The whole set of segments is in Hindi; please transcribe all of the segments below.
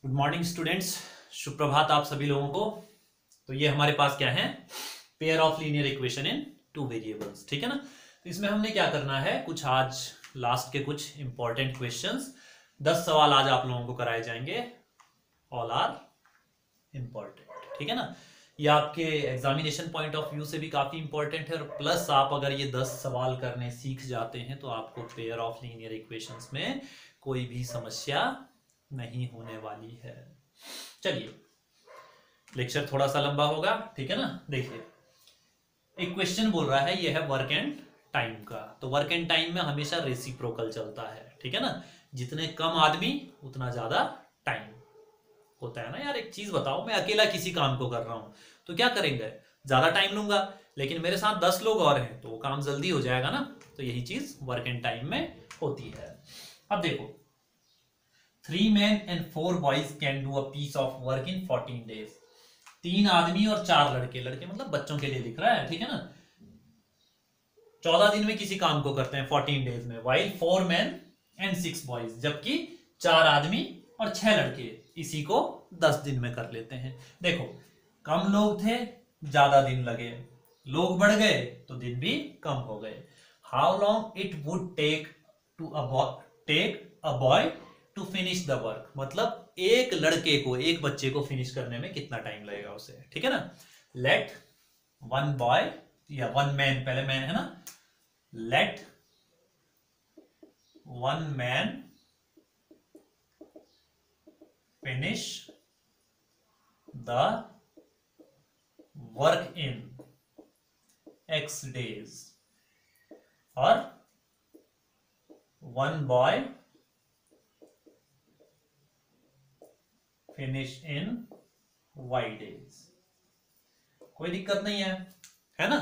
गुड मॉर्निंग स्टूडेंट्स, सुप्रभात आप सभी लोगों को। तो ये हमारे पास क्या है, pair of linear equation in two variables, ठीक है ना। तो इसमें हमने क्या करना है, कुछ आज लास्ट के कुछ इंपॉर्टेंट क्वेश्चंस 10 सवाल आज आप लोगों को कराए जाएंगे। ऑल आर इंपॉर्टेंट, ठीक है ना। ये आपके एग्जामिनेशन पॉइंट ऑफ व्यू से भी काफी इंपॉर्टेंट है और प्लस आप अगर ये 10 सवाल करने सीख जाते हैं तो आपको पेयर ऑफ लीनियर इक्वेशंस में कोई भी समस्या नहीं होने वाली है। चलिए, लेक्चर थोड़ा सा लंबा होगा, ठीक है ना। देखिए, एक क्वेश्चन बोल रहा है, ये है वर्क एंड टाइम का। तो वर्क एंड टाइम में हमेशा रेसिप्रोकल चलता है, ठीक है ना। जितने कम आदमी उतना ज्यादा टाइम होता है ना। यार एक चीज बताओ, मैं अकेला किसी काम को कर रहा हूं तो क्या करेंगे, ज्यादा टाइम लूंगा, लेकिन मेरे साथ 10 लोग और हैं तो वो काम जल्दी हो जाएगा ना। तो यही चीज वर्क एंड टाइम में होती है। अब देखो, 3 men and 4 boys can do a piece of work in 14 days। 3 आदमी और 4 लड़के, लड़के मतलब बच्चों के लिए लिख रहा है, ठीक है ना। 14 दिन में किसी काम को करते हैं 14 डेज में। while 4 men and 6 boys, जबकि 4 आदमी और 6 लड़के इसी को 10 दिन में कर लेते हैं। देखो, कम लोग थे, ज्यादा दिन लगे, लोग बढ़ गए तो दिन भी कम हो गए। How long it would take a boy to finish the work, मतलब एक लड़के को, एक बच्चे को फिनिश करने में कितना टाइम लगेगा उसे, ठीक है ना। लेट वन बॉय या वन मैन, पहले मैन है ना, let one man finish the work in X days और one boy finish in Y days। कोई दिक्कत नहीं है ना।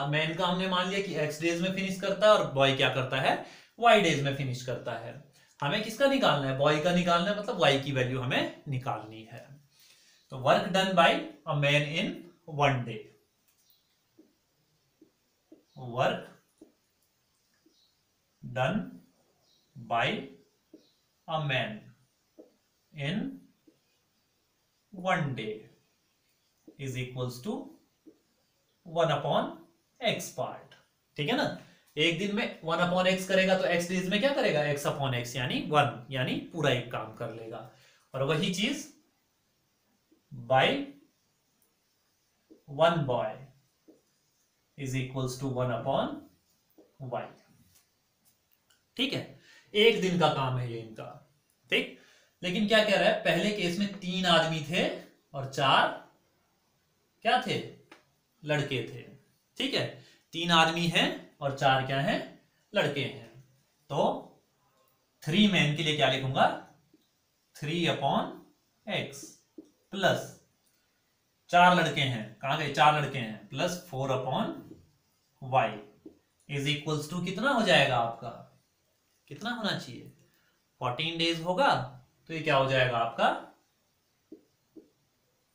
मैन का हमने मान लिया कि X डेज में फिनिश करता है और बॉय क्या करता है, Y डेज में फिनिश करता है। हमें किसका निकालना है, बॉय का निकालना है, मतलब Y की वैल्यू हमें निकालनी है। तो work done by a man in 1 day, work done by a man in 1 day is equals to 1/x part, ठीक है ना। एक दिन में 1/x करेगा तो x डेज में क्या करेगा, x/x यानी 1, यानी पूरा एक काम कर लेगा। और वही चीज by 1 boy is equals to 1/y, ठीक है। एक दिन का काम है ये इनका, ठीक। लेकिन क्या कह रहा है, पहले केस में 3 आदमी थे और 4 क्या थे, लड़के थे, ठीक है। 3 आदमी हैं और 4 क्या हैं, लड़के हैं। तो 3 मैन के लिए क्या लिखूंगा, 3/x प्लस 4 लड़के हैं, कहां गए, 4 लड़के हैं, plus 4/y is equals to कितना हो जाएगा आपका, कितना होना चाहिए, 14 डेज होगा। तो ये क्या हो जाएगा आपका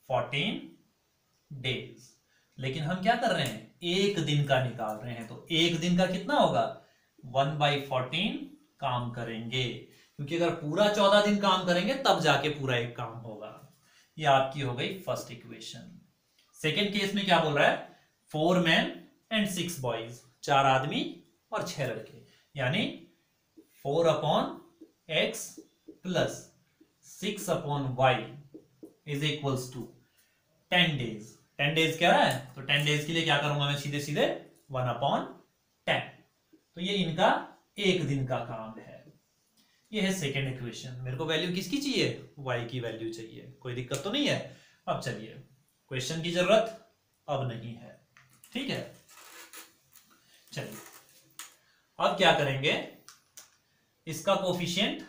14 डेज। लेकिन हम क्या कर रहे हैं, एक दिन का निकाल रहे हैं। तो एक दिन का कितना होगा, 1/14 काम करेंगे, क्योंकि अगर पूरा 14 दिन काम करेंगे तब जाके पूरा एक काम होगा। ये आपकी हो गई फर्स्ट इक्वेशन। सेकेंड केस में क्या बोल रहा है, 4 मैन एंड 6 बॉयज, 4 आदमी और 6 लड़के, यानी 4/x plus 6/y is equals to 10 days. 10 days क्या है, तो 10 डेज के लिए क्या करूंगा मैं, सीधे सीधे 1/10। तो ये इनका एक दिन का काम है। ये है सेकेंड इक्वेशन। मेरे को वैल्यू किसकी चाहिए, y की वैल्यू चाहिए, कोई दिक्कत तो नहीं है। अब चलिए, क्वेश्चन की जरूरत अब नहीं है, ठीक है। चलिए, अब क्या करेंगे, इसका कोफिशिएंट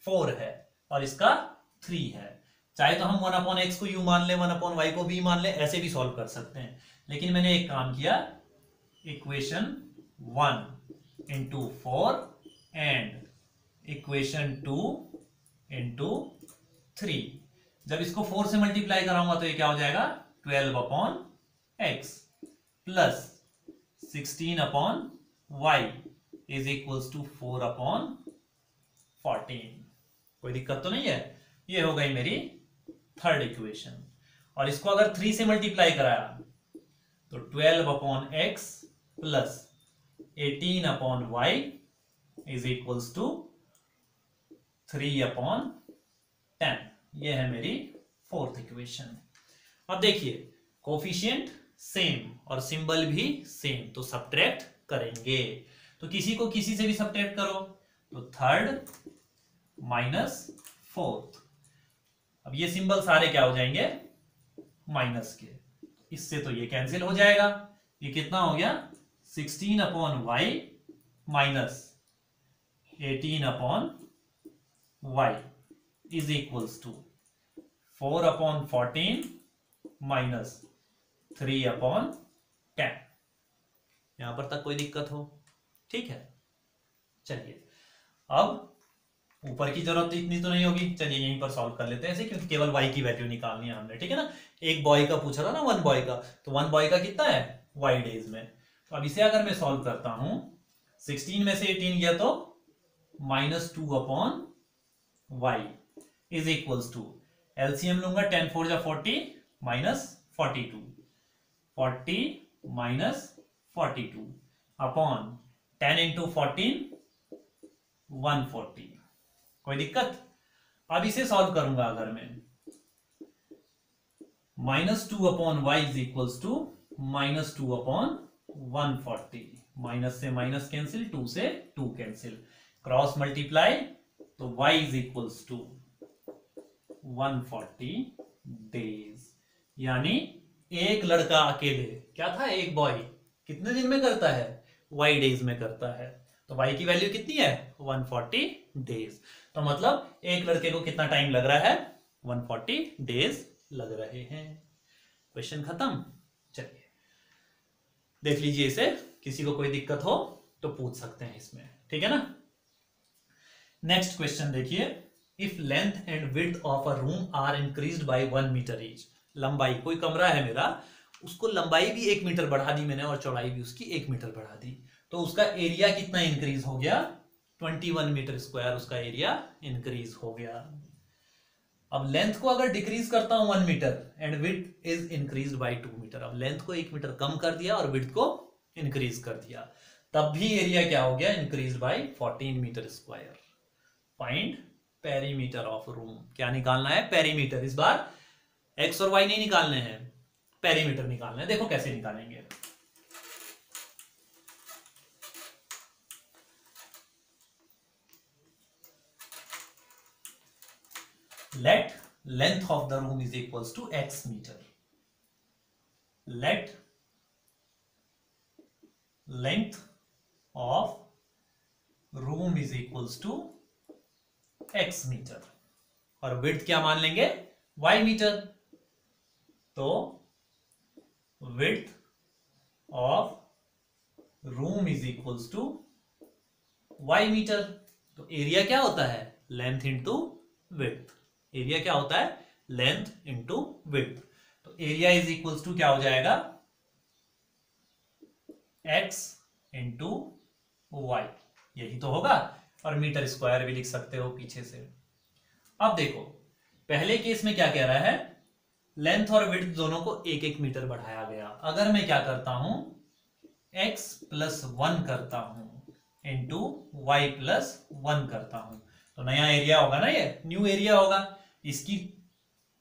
4 है और इसका 3 है। चाहे तो हम 1/x को u मान ले, 1/y को v मान ले, ऐसे भी सॉल्व कर सकते हैं। लेकिन मैंने एक काम किया, equation 1 into 4 and equation 2 into 3। जब इसको 4 से मल्टीप्लाई कराऊंगा तो ये क्या हो जाएगा, 12/x plus 16/y is equals to 4/14। कोई दिक्कत तो नहीं है। ये हो गई मेरी थर्ड इक्वेशन। और इसको अगर 3 से मल्टीप्लाई कराया तो 12 upon x plus 18 upon y is equals to 3 upon 10। ये है मेरी फोर्थ इक्वेशन। अब देखिए कोफिशिएंट सेम और सिंबल भी सेम, तो सब्ट्रैक्ट करेंगे। तो किसी को किसी से भी सब्ट्रैक्ट करो, तो थर्ड माइनस फोर्थ। अब ये सिंबल सारे क्या हो जाएंगे, माइनस के। इससे तो ये कैंसिल हो जाएगा। ये कितना हो गया, 16 upon y minus 18 upon y is equals to 4 upon 14 minus 3 upon 10। यहां पर तक कोई दिक्कत हो, ठीक है। चलिए अब ऊपर की जरूरत इतनी तो नहीं होगी, चलिए यहीं पर सॉल्व कर लेते हैं ऐसे, क्योंकि केवल y की वैल्यू निकालनी है हमने, ठीक है ना। एक बॉय का पूछा था ना, 1 बॉय का, तो 1 बॉय का कितना है y डेज में। तो अब इसे अगर मैं सॉल्व करता हूं, 16 में से 18 गया तो -2 upon y is equals to, LCM लूंगा 10 4 जा 40 माइनस 42, 40 माइनस 42 अपॉन 10 इंटू 14 140। कोई दिक्कत। अब इसे सॉल्व करूंगा अगर मैं, -2 upon y is equals to -2 upon 140, minus से माइनस कैंसिल, 2 से 2 कैंसिल, क्रॉस मल्टीप्लाई, तो y is equals to 140 days. यानी एक लड़का अकेले, क्या था, एक बॉय कितने दिन में करता है, y डेज में करता है। तो y की वैल्यू कितनी है, 140 डेज। तो मतलब एक लड़के को कितना टाइम लग रहा है, 140 डेज लग रहे हैं। क्वेश्चन खत्म। चलिए देख लीजिए इसे, किसी को कोई दिक्कत हो तो पूछ सकते हैं इसमें, ठीक है ना। नेक्स्ट क्वेश्चन देखिए, if length and width of a room are increased by 1 metre each. लंबाई, कोई कमरा है मेरा, उसको लंबाई भी 1 मीटर बढ़ा दी मैंने और चौड़ाई भी उसकी 1 मीटर बढ़ा दी, तो उसका एरिया कितना इंक्रीज हो गया, 21 मीटर स्क्वायर उसका एरिया इंक्रीज हो गया। अब लेंथ को अगर डिक्रीज करता हूं 1 metre and width is increased by 2 metre, अब लेंथ को 1 मीटर कम कर दिया और विड्थ को इंक्रीज कर दिया, तब भी एरिया क्या हो गया, increased by 14 metre square. Find perimeter of room. क्या निकालना है, पेरीमीटर। इस बार एक्स और वाई नहीं निकालने हैं, पेरीमीटर निकालना है। देखो कैसे निकालेंगे। Let length of the room is equals to x meter. Let length of room is equals to x meter और width क्या मान लेंगे, y मीटर। तो width of room is equals to y metre. तो एरिया क्या होता है, लेंथ इंटू width। एरिया क्या होता है, लेंथ इंटू विड्थ। तो एरिया इज इक्वल्स टू क्या हो जाएगा, x इंटू वाई, यही तो होगा। और मीटर स्क्वायर भी लिख सकते हो पीछे से। अब देखो पहले केस में क्या कह रहा है, लेंथ और विड्थ दोनों को 1-1 मीटर बढ़ाया गया। अगर मैं क्या करता हूं, x प्लस 1 करता हूं इंटू वाई प्लस 1 करता हूं, तो नया एरिया होगा ना, ये न्यू एरिया होगा। इसकी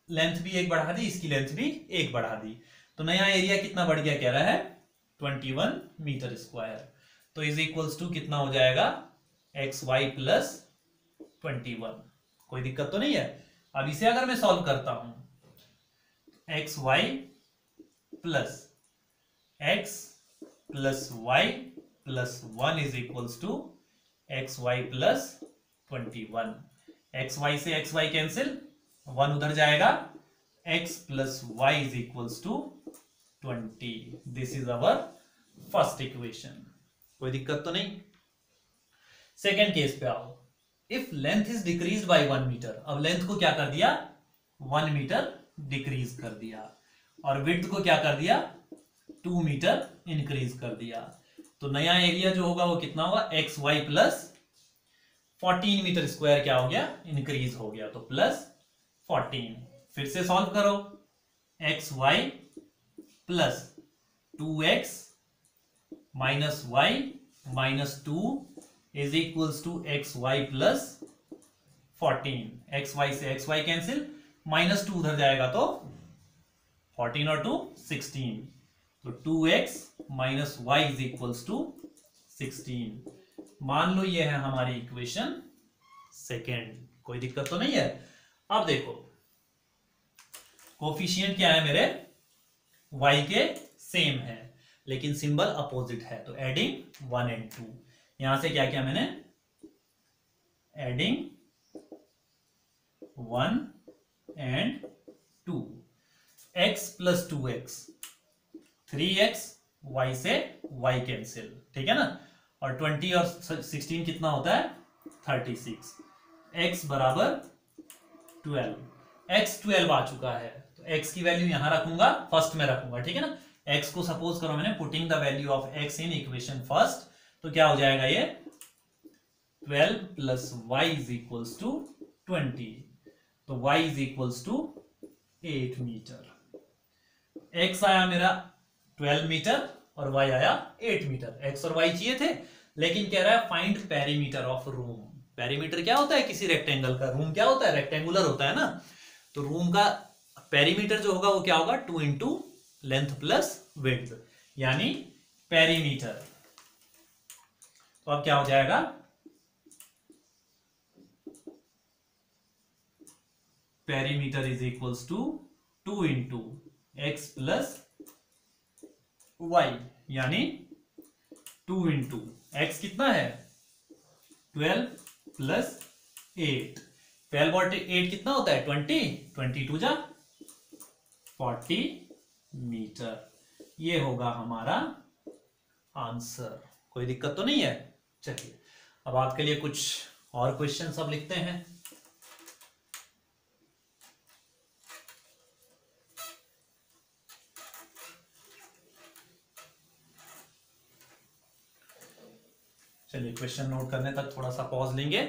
लेंथ भी 1 बढ़ा दी, इसकी लेंथ भी 1 बढ़ा दी, तो नया एरिया कितना बढ़ गया, कह रहा है 21 मीटर स्क्वायर। तो इज इक्वल्स टू कितना हो जाएगा, एक्स वाई प्लस 21। कोई दिक्कत तो नहीं है। अब इसे अगर मैं सॉल्व करता हूं, x y plus x plus y plus 1 is equals to x y plus 21। X y से एक्स वाई कैंसिल, 1 उधर जाएगा, x plus y is equals to 20। This is our first equation. कोई दिक्कत तो नहीं। सेकेंड केस पे आओ, if length is decrease by 1 metre. अब लेंथ को क्या कर दिया, 1 मीटर डिक्रीज कर दिया, और विड्थ को क्या कर दिया, 2 मीटर इंक्रीज कर दिया। तो नया एरिया जो होगा वो कितना होगा, x y plus 14 metre square क्या हो गया, इंक्रीज हो गया। तो प्लस 14। फिर से सॉल्व करो, x y plus 2x minus y minus 2 is equals to x y plus 14। X y से एक्स वाई कैंसिल, माइनस 2 उधर जाएगा तो 14 और 2 16, तो 2x minus y is equals to 16। मान लो ये है हमारी इक्वेशन सेकेंड, कोई दिक्कत तो नहीं है। अब देखो कोफिशिएंट क्या है मेरे, y के सेम है लेकिन सिंबल अपोजिट है, तो एडिंग 1 एंड 2। यहां से क्या किया मैंने, adding 1 and 2, x plus 2x 3x, y से y कैंसिल, ठीक है ना, और 20 और 16 कितना होता है 36, x बराबर 12, x 12 आ चुका है, तो x की वैल्यू यहां रखूंगा, फर्स्ट में रखूंगा, ठीक है ना। x को सपोज करो मैंने putting the value of x in equation first, तो क्या हो जाएगा ये 12 plus y is equals to 20, तो y is equals to 8 metre. x आया मेरा 12 मीटर और y आया 8 मीटर। x और y चाहिए थे, लेकिन कह रहा है find perimeter of room. Perimeter क्या होता है किसी रेक्टेंगल का, रूम क्या होता है रेक्टेंगुलर होता है ना, तो रूम का पेरीमीटर जो होगा वो क्या होगा 2 इंटू लेंथ प्लस विड्थ, यानी पेरीमीटर। तो अब क्या हो जाएगा, perimeter is equals to 2 into x plus y, यानी 2 इंटू एक्स कितना है 12 प्लस 8, 12 और 8 कितना होता है 20, 22 जा 40 मीटर। ये होगा हमारा आंसर, कोई दिक्कत तो नहीं है। चलिए अब आपके लिए कुछ और क्वेश्चन सब लिखते हैं। चलिए क्वेश्चन नोट करने तक थोड़ा सा पॉज लेंगे।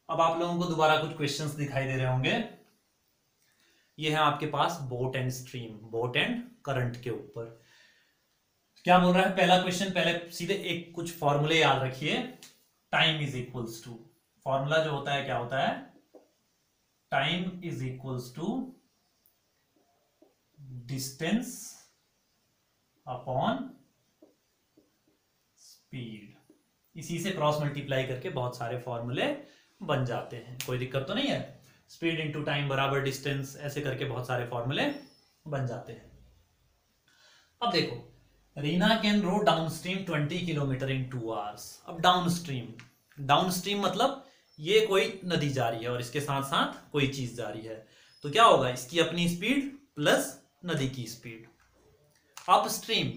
अब आप लोगों को दोबारा कुछ क्वेश्चंस दिखाई दे रहे होंगे। ये है आपके पास boat and stream, boat and current के ऊपर क्या बोल रहा है। पहला क्वेश्चन, पहले सीधे एक कुछ फॉर्मूले याद रखिए। Time is equals to, formula जो होता है क्या होता है, time is equals to distance upon speed. इसी से क्रॉस मल्टीप्लाई करके बहुत सारे फॉर्मूले बन जाते हैं, कोई दिक्कत तो नहीं है। स्पीड इंटू टाइम बराबर डिस्टेंस, ऐसे करके बहुत सारे फॉर्मूले बन जाते हैं। अब देखो, Reena can row downstream 20 kilometre in 2 hours. अब डाउन स्ट्रीम मतलब ये कोई नदी जा रही है और इसके साथ साथ कोई चीज जा रही है, तो क्या होगा, इसकी अपनी स्पीड प्लस नदी की स्पीड। अप स्ट्रीम,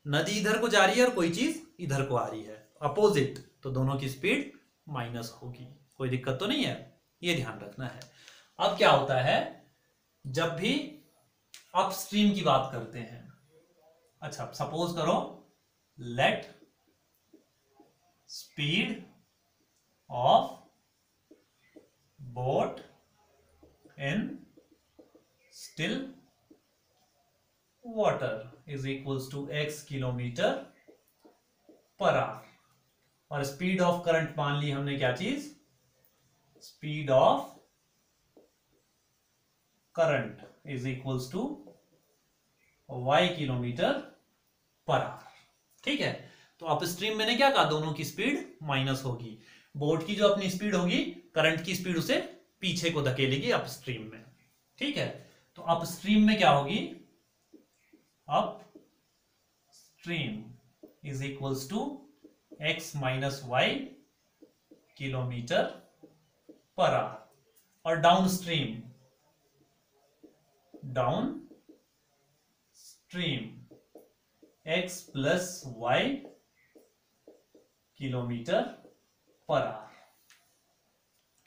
नदी इधर को जा रही है और कोई चीज इधर को आ रही है, अपोजिट, तो दोनों की स्पीड माइनस होगी, कोई दिक्कत तो नहीं है, ये ध्यान रखना है। अब क्या होता है, जब भी अपस्ट्रीम की बात करते हैं, अच्छा सपोज करो, let speed of boat in still water is equals to x kilometre per hour, और स्पीड ऑफ करंट मान ली हमने क्या चीज, speed of current is equals to y kilometre per hour. ठीक है, तो अपस्ट्रीम मैंने क्या कहा, दोनों की स्पीड माइनस होगी। बोट की जो अपनी स्पीड होगी, करंट की स्पीड उसे पीछे को धकेलेगी अपस्ट्रीम में। ठीक है, तो अपस्ट्रीम में क्या होगी, up stream is equals to x minus y kilometre per hour, और down stream x plus y kilometre per hour.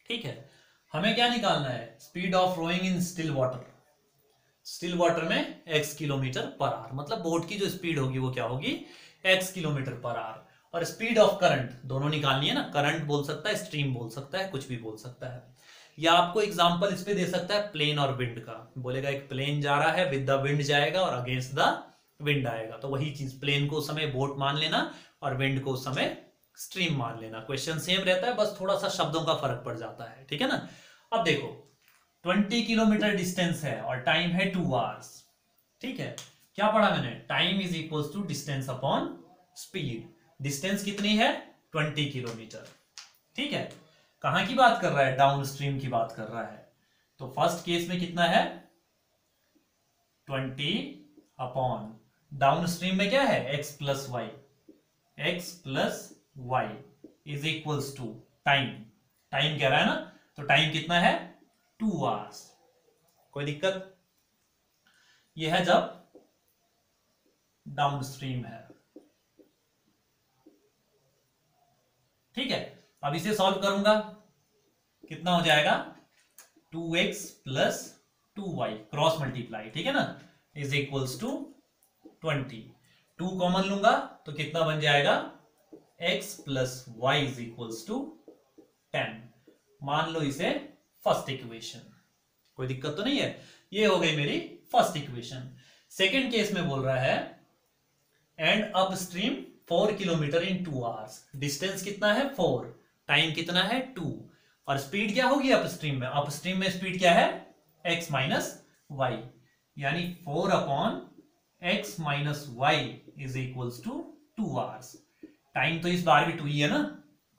ठीक है, हमें क्या निकालना है, speed of rowing in still water. Still water में x किलोमीटर पर आवर, मतलब बोट की जो स्पीड होगी वो क्या होगी, x किलोमीटर पर आवर, और स्पीड ऑफ करंट दोनों निकालनी है ना, करंट बोल सकता है, स्ट्रीम बोल सकता है, कुछ भी बोल सकता है। या आपको एग्जांपल इस पे दे सकता है प्लेन और विंड का, बोलेगा एक प्लेन जा रहा है, विद द विंड जाएगा और अगेंस्ट द विंड आएगा, तो वही चीज, प्लेन को उस समय बोट मान लेना और विंड को उस समय स्ट्रीम मान लेना। क्वेश्चन सेम रहता है, बस थोड़ा सा शब्दों का फर्क पड़ जाता है, ठीक है ना। अब देखो 20 किलोमीटर डिस्टेंस है और टाइम है 2 आवर्स, ठीक है। क्या पढ़ा मैंने, time is equal to distance upon speed. Distance कितनी है, 20 किलोमीटर, ठीक है। कहां की बात कर रहा है, डाउन स्ट्रीम की बात कर रहा है। तो फर्स्ट केस में कितना है, 20 अपॉन डाउन स्ट्रीम में क्या है, x plus y, x plus y is equals to time, time कह रहा है ना, तो टाइम कितना है 2 आवर्स। कोई दिक्कत, यह है जब डाउन स्ट्रीम है, ठीक है। अब इसे सॉल्व करूंगा, कितना हो जाएगा 2x plus 2y cross multiply, ठीक है ना, इज इक्वल्स टू 20। 2 कॉमन लूंगा तो कितना बन जाएगा, x plus y is equals to 10। मान लो इसे फर्स्ट इक्वेशन, कोई दिक्कत तो नहीं है। ये हो गई मेरी फर्स्ट इक्वेशन। सेकेंड केस में बोल रहा है and up stream 4 kilometre in 2 hours. Distance कितना है 4, टाइम कितना है 2, और स्पीड क्या होगी अपस्ट्रीम में, अपस्ट्रीम में स्पीड क्या है x माइनस वाई, यानी 4 upon x minus y is equals to 2 hours. Time तो इस बार भी 2 ही है ना,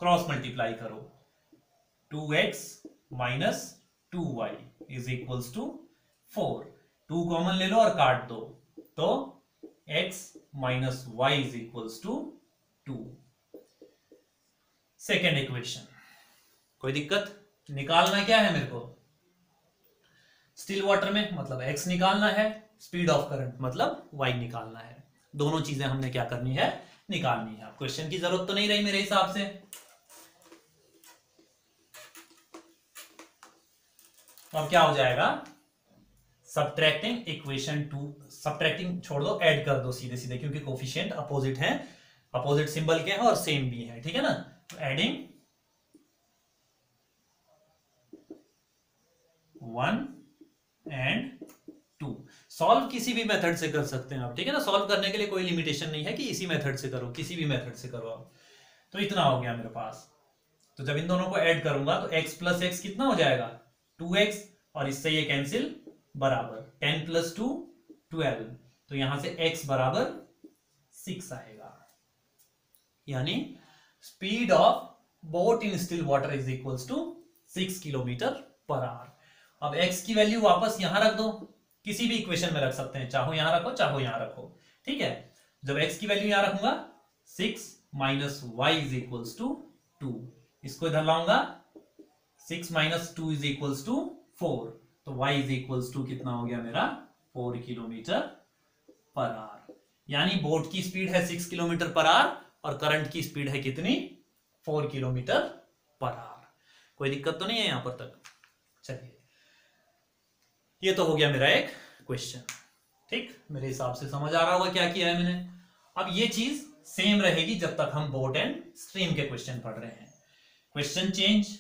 क्रॉस मल्टीप्लाई करो, 2x minus 2y is equals to 4। 2 common ले लो और काट दो, तो x minus y is equals to 2। Second equation, कोई दिक्कत, निकालना क्या है मेरे को, स्टिल वाटर में मतलब x निकालना है, स्पीड ऑफ करंट मतलब y निकालना है। दोनों चीजें हमने क्या करनी है, निकालनी है। क्वेश्चन की जरूरत तो नहीं रही मेरे हिसाब से। अब क्या हो जाएगा, सब्ट्रैक्टिंग इक्वेशन 2, सब्ट्रैक्टिंग छोड़ दो, ऐड कर दो सीधे सीधे, क्योंकि कोफिशिएंट अपोजिट है, अपोजिट सिंबल के हैं और सेम भी है, ठीक है ना। तो एडिंग 1 एंड 2। सॉल्व किसी भी मेथड से कर सकते हैं आप, ठीक है ना। सॉल्व करने के लिए कोई लिमिटेशन नहीं है कि इसी मेथड से करो, किसी भी मेथड से करो आप। तो इतना हो गया मेरे पास। तो जब इन दोनों को ऐड करूंगा तो x प्लस एक्स कितना हो जाएगा 2x, और इससे ये कैंसिल, बराबर 10 प्लस 2 12, तो यहां से x बराबर 6 आएगा। यानी speed of boat in still water is equals to 6 kilometre per hour. अब x की वैल्यू वापस यहां रख दो, किसी भी इक्वेशन में रख सकते हैं, चाहो यहां रखो चाहो यहां रखो, ठीक है। जब x की वैल्यू यहां रखूंगा 6 minus y is equals to 2, इसको इधर लाऊंगा 6 माइनस 2 इज इक्वल्स टू 4, तो y इज इक्वल्स टू कितना हो गया मेरा 4 किलोमीटर पर आवर। यानी बोट की स्पीड है 6 किलोमीटर पर आवर और करंट की स्पीड है कितनी 4 किलोमीटर पर आवर। कोई दिक्कत तो नहीं है यहां पर तक। चलिए, ये तो हो गया मेरा एक क्वेश्चन, ठीक, मेरे हिसाब से समझ आ रहा होगा क्या किया है मैंने। अब ये चीज सेम रहेगी जब तक हम बोट एंड स्ट्रीम के क्वेश्चन पढ़ रहे हैं। क्वेश्चन चेंज,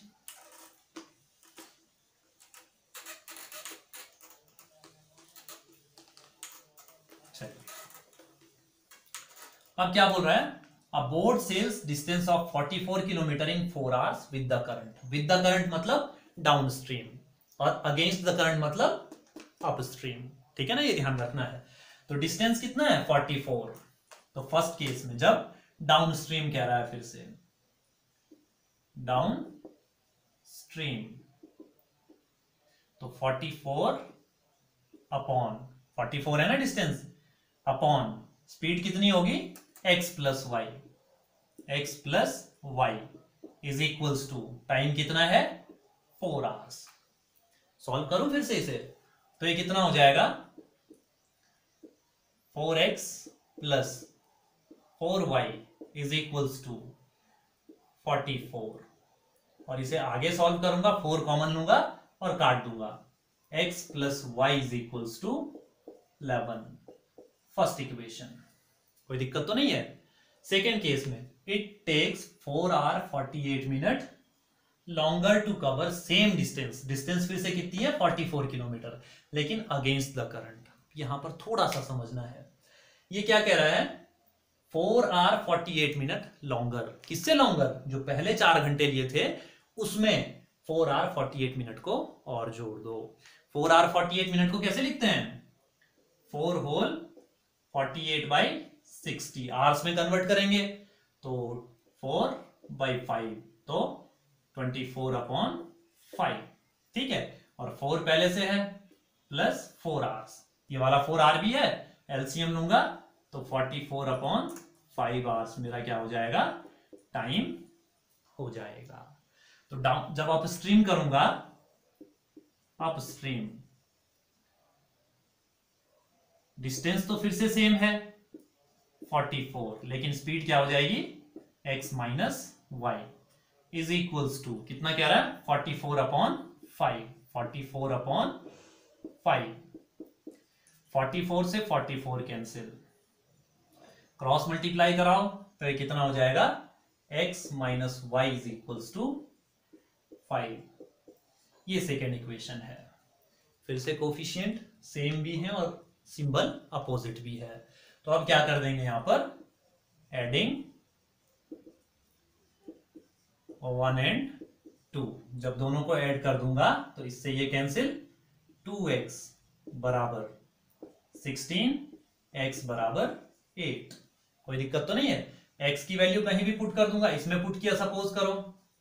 अब क्या बोल रहा है, a boat sails distance of 44 kilometre in 4 hours with the current. With the current मतलब डाउन स्ट्रीम, और अगेंस्ट द करंट मतलब अप स्ट्रीम, ठीक है ना, ये ध्यान रखना है। तो डिस्टेंस कितना है 44। तो फर्स्ट केस में जब डाउन स्ट्रीम कह रहा है, फिर से डाउन स्ट्रीम, तो 44 अपॉन 44 है ना डिस्टेंस, अपॉन स्पीड कितनी होगी x plus y, x plus y is equals to time कितना है 4 आवर्स। सॉल्व करूं फिर से इसे, तो ये कितना हो जाएगा 4x plus 4y is equals to 44, और इसे आगे सॉल्व करूंगा, 4 कॉमन लूंगा और काट दूंगा, x plus y is equals to 11। First equation, कोई दिक्कत तो नहीं है। सेकेंड केस में it takes 4 hour 48 minutes longer to cover same distance. Distance फिर से कितनी है 44 किलोमीटर, लेकिन अगेंस्ट द करंट। यहां पर थोड़ा सा समझना है, ये क्या कह रहा है 4 आवर 48 मिनट लॉन्गर। किससे लॉन्गर? जो पहले 4 घंटे लिए थे उसमें 4 आवर 48 मिनट को और जोड़ दो। 4 आवर 48 मिनट को कैसे लिखते हैं 4 होल 48/60 आवर्स में कन्वर्ट करेंगे तो 4/5 तो 24/5। ठीक है, और 4 पहले से है प्लस 4 आवर्स, ये वाला 4 आर भी है, एलसीएम लूंगा तो 44/5 आवर्स मेरा क्या हो जाएगा टाइम हो जाएगा। तो डाउन जब आप स्ट्रीम करूंगा, अप स्ट्रीम डिस्टेंस तो फिर से सेम है 44, लेकिन स्पीड क्या हो जाएगी x minus y is equals to कितना कह रहा है 44/5। 44/5, 44 से 44 कैंसिल, क्रॉस मल्टीप्लाई कराओ तो ये कितना हो जाएगा x minus y is equals to 5। ये सेकेंड इक्वेशन है। फिर से कोफिशिएंट सेम भी है और सिंबल अपोजिट भी है, तो अब क्या कर देंगे यहां पर एडिंग 1 and 2। जब दोनों को ऐड कर दूंगा तो इससे ये कैंसिल, 2x बराबर 16, x बराबर 8। कोई दिक्कत तो नहीं है, x की वैल्यू कहीं भी पुट कर दूंगा, इसमें पुट किया सपोज करो।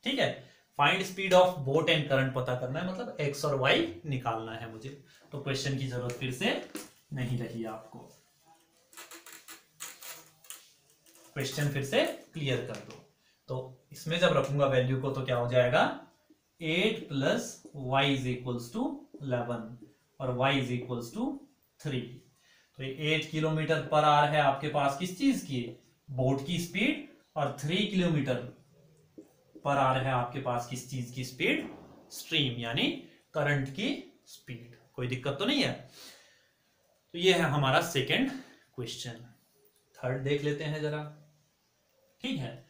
ठीक है, find speed of boat and current पता करना है, मतलब x और y निकालना है मुझे, तो क्वेश्चन की जरूरत फिर से नहीं रही आपको। क्वेश्चन फिर से क्लियर कर दो। तो इसमें जब रखूंगा वैल्यू को तो क्या हो जाएगा 8 plus y is equals to 11 और y इज इक्वल्स टू 3। तो ये 8 किलोमीटर पर आवर है आपके पास किस चीज की, बोट की स्पीड, और 3 किलोमीटर पर आवर है आपके पास किस चीज की स्पीड, स्ट्रीम यानी करंट की स्पीड। कोई दिक्कत तो नहीं है। तो ये है हमारा सेकेंड क्वेश्चन। थर्ड देख लेते हैं जरा। ठीक है,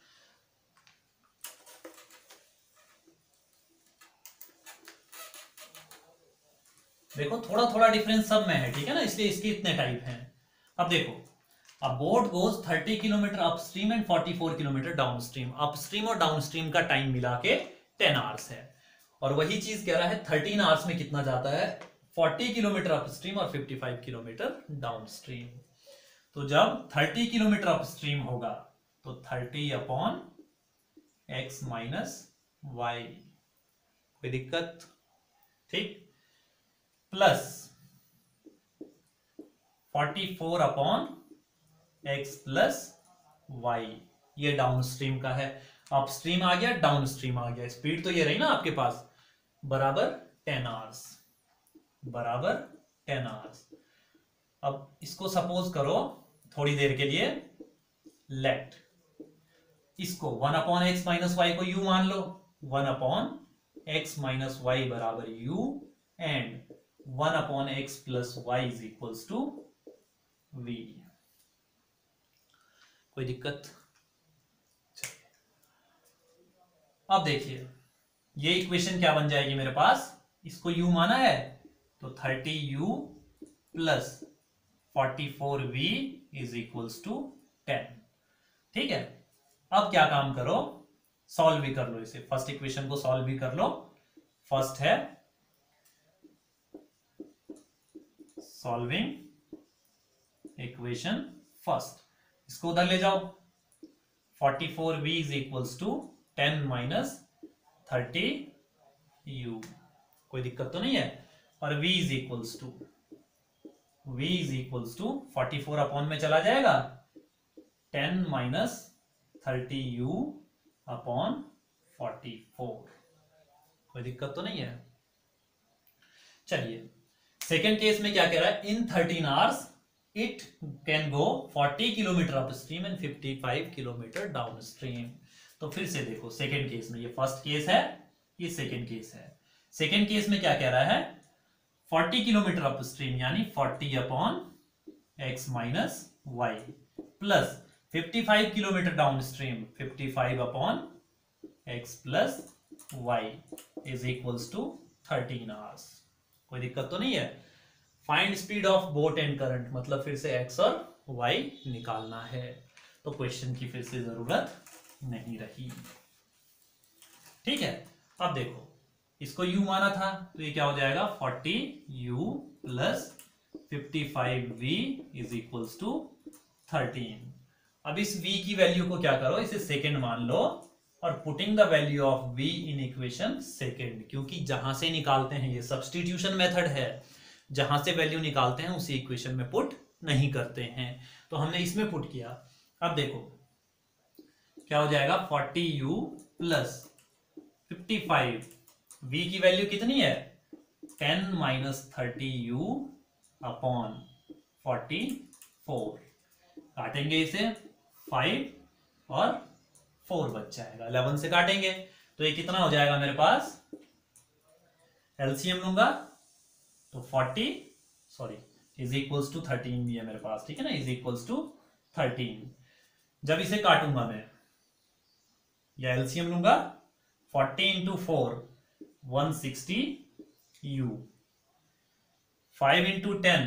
देखो थोड़ा थोड़ा डिफरेंस सब में है, ठीक है ना, इसलिए इसके इतने टाइप हैं। अब देखो, अ boat goes 30 kilometre upstream and 44 kilometre downstream. Upstream और डाउनस्ट्रीम का टाइम मिला के 10 आवर्स है, और वही चीज कह रहा है 13 आवर्स में कितना जाता है 40 किलोमीटर अपस्ट्रीम और 55 किलोमीटर डाउनस्ट्रीम। तो जब 30 किलोमीटर अपस्ट्रीम होगा तो 30/x माइनस वाई, कोई दिक्कत, ठीक, प्लस 44/x प्लस वाई, ये डाउनस्ट्रीम का है। अपस्ट्रीम आ गया, डाउनस्ट्रीम आ गया, स्पीड तो ये रही ना आपके पास, बराबर 10 आवर्स, बराबर 10 आवर्स। अब इसको सपोज करो थोड़ी देर के लिए लेट, इसको 1/x माइनस वाई को u मान लो, 1/x माइनस वाई बराबर u and 1/x plus y is equals to v। कोई दिक्कत? अब देखिए ये इक्वेशन क्या बन जाएगी मेरे पास, इसको u माना है तो 30u plus 44v is equals to 10। ठीक है, अब क्या काम करो, सॉल्व भी कर लो इसे, फर्स्ट इक्वेशन को सॉल्व भी कर लो। फर्स्ट है सॉल्विंग इक्वेशन फर्स्ट, इसको उधर ले जाओ, 44v is equals to 10 minus 30u, कोई दिक्कत तो नहीं है, और v is equals to 44 upon में चला जाएगा 10 माइनस 30u अपॉन 44, कोई दिक्कत तो नहीं है। चलिए सेकेंड केस में क्या कह रहा है, इन 13 hours it can go 40 kilometre upstream and 55 kilometre downstream. तो फिर से देखो सेकेंड केस में, ये फर्स्ट केस है, ये सेकेंड केस है। सेकेंड केस में क्या कह रहा है 40 किलोमीटर अपस्ट्रीम यानी 40/x minus y plus 55 kilometre downstream 55 upon x plus y is equals to 13 hours. कोई दिक्कत तो नहीं है। Find speed of boat and current, मतलब फिर से x और y निकालना है, तो क्वेश्चन की फिर से जरूरत नहीं रही। ठीक है, अब देखो इसको u माना था तो ये क्या हो जाएगा 40u plus 55v is equals to 13। अब इस v की वैल्यू को क्या करो, इसे सेकेंड मान लो और putting the value of v in equation second, क्योंकि जहां से निकालते हैं ये सब्स्टिट्यूशन मेथड है, जहां से वैल्यू निकालते हैं उसी इक्वेशन में पुट नहीं करते हैं, तो हमने इसमें पुट किया। अब देखो क्या हो जाएगा 40u प्लस 55, v की वैल्यू कितनी है 10 माइनस 30u अपॉन 44, काटेंगे इसे 5 और 4 बच जाएगा, 11 से काटेंगे तो ये कितना हो जाएगा मेरे पास, एलसीएम लूंगा तो 40 इज इक्वल्स टू 13 भी है मेरे पास, ठीक है ना, इज इक्वल्स टू 13। जब इसे काटूंगा मैं या एलसीएम लूंगा 40 into 4 160u, 5 into 10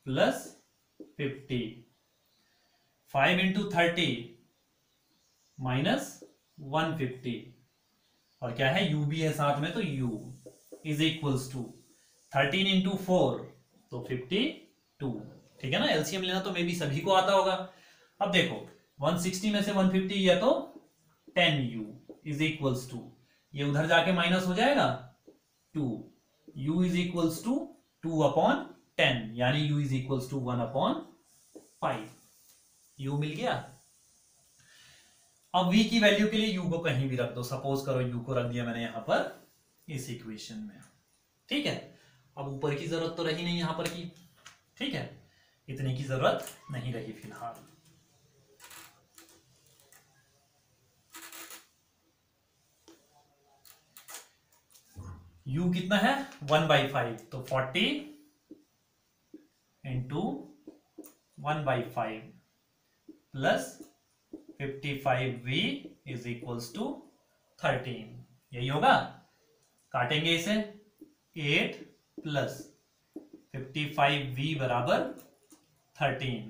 plus 50, 5 into 30 minus 150, और क्या है u भी है साथ में, तो u is equals to 13 into 4 तो 52, ठीक है ना। एलसीएम लेना तो मे बी सभी को आता होगा। अब देखो 160 में से 150 गया तो 10u इज इक्वल्स टू, ये उधर जाके माइनस हो जाएगा 2, u is equals to 2 upon 10, यानी u is equals to 1 upon 5, u मिल गया। अब v की वैल्यू के लिए u को कहीं भी रख दो, सपोज करो u को रख दिया मैंने यहां पर इस इक्वेशन में, ठीक है। अब ऊपर की जरूरत तो रही नहीं यहां पर की, ठीक है, इतने की जरूरत नहीं रही फिलहाल। u कितना है 1/5, तो 40 into 1/5 plus 55v is equals to 13, यही होगा। काटेंगे इसे 8 प्लस 55v बराबर 13,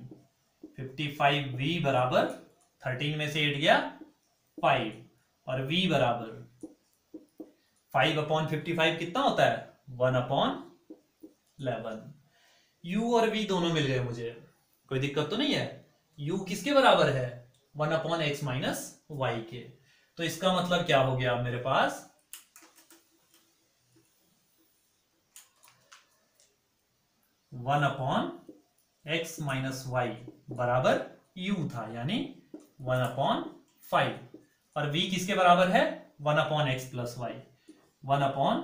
55v बराबर 13 में से 8 गया 5, और v बराबर 5 अपॉन 55 कितना होता है 1 अपॉन 11। u और v दोनों मिल गए मुझे, कोई दिक्कत तो नहीं है। u किसके बराबर है 1 अपॉन एक्स माइनस वाई के, तो इसका मतलब क्या हो गया मेरे पास 1 अपॉन एक्स माइनस वाई बराबर u था, यानी 1 अपॉन 5, और v किसके बराबर है 1 upon x plus y, 1 upon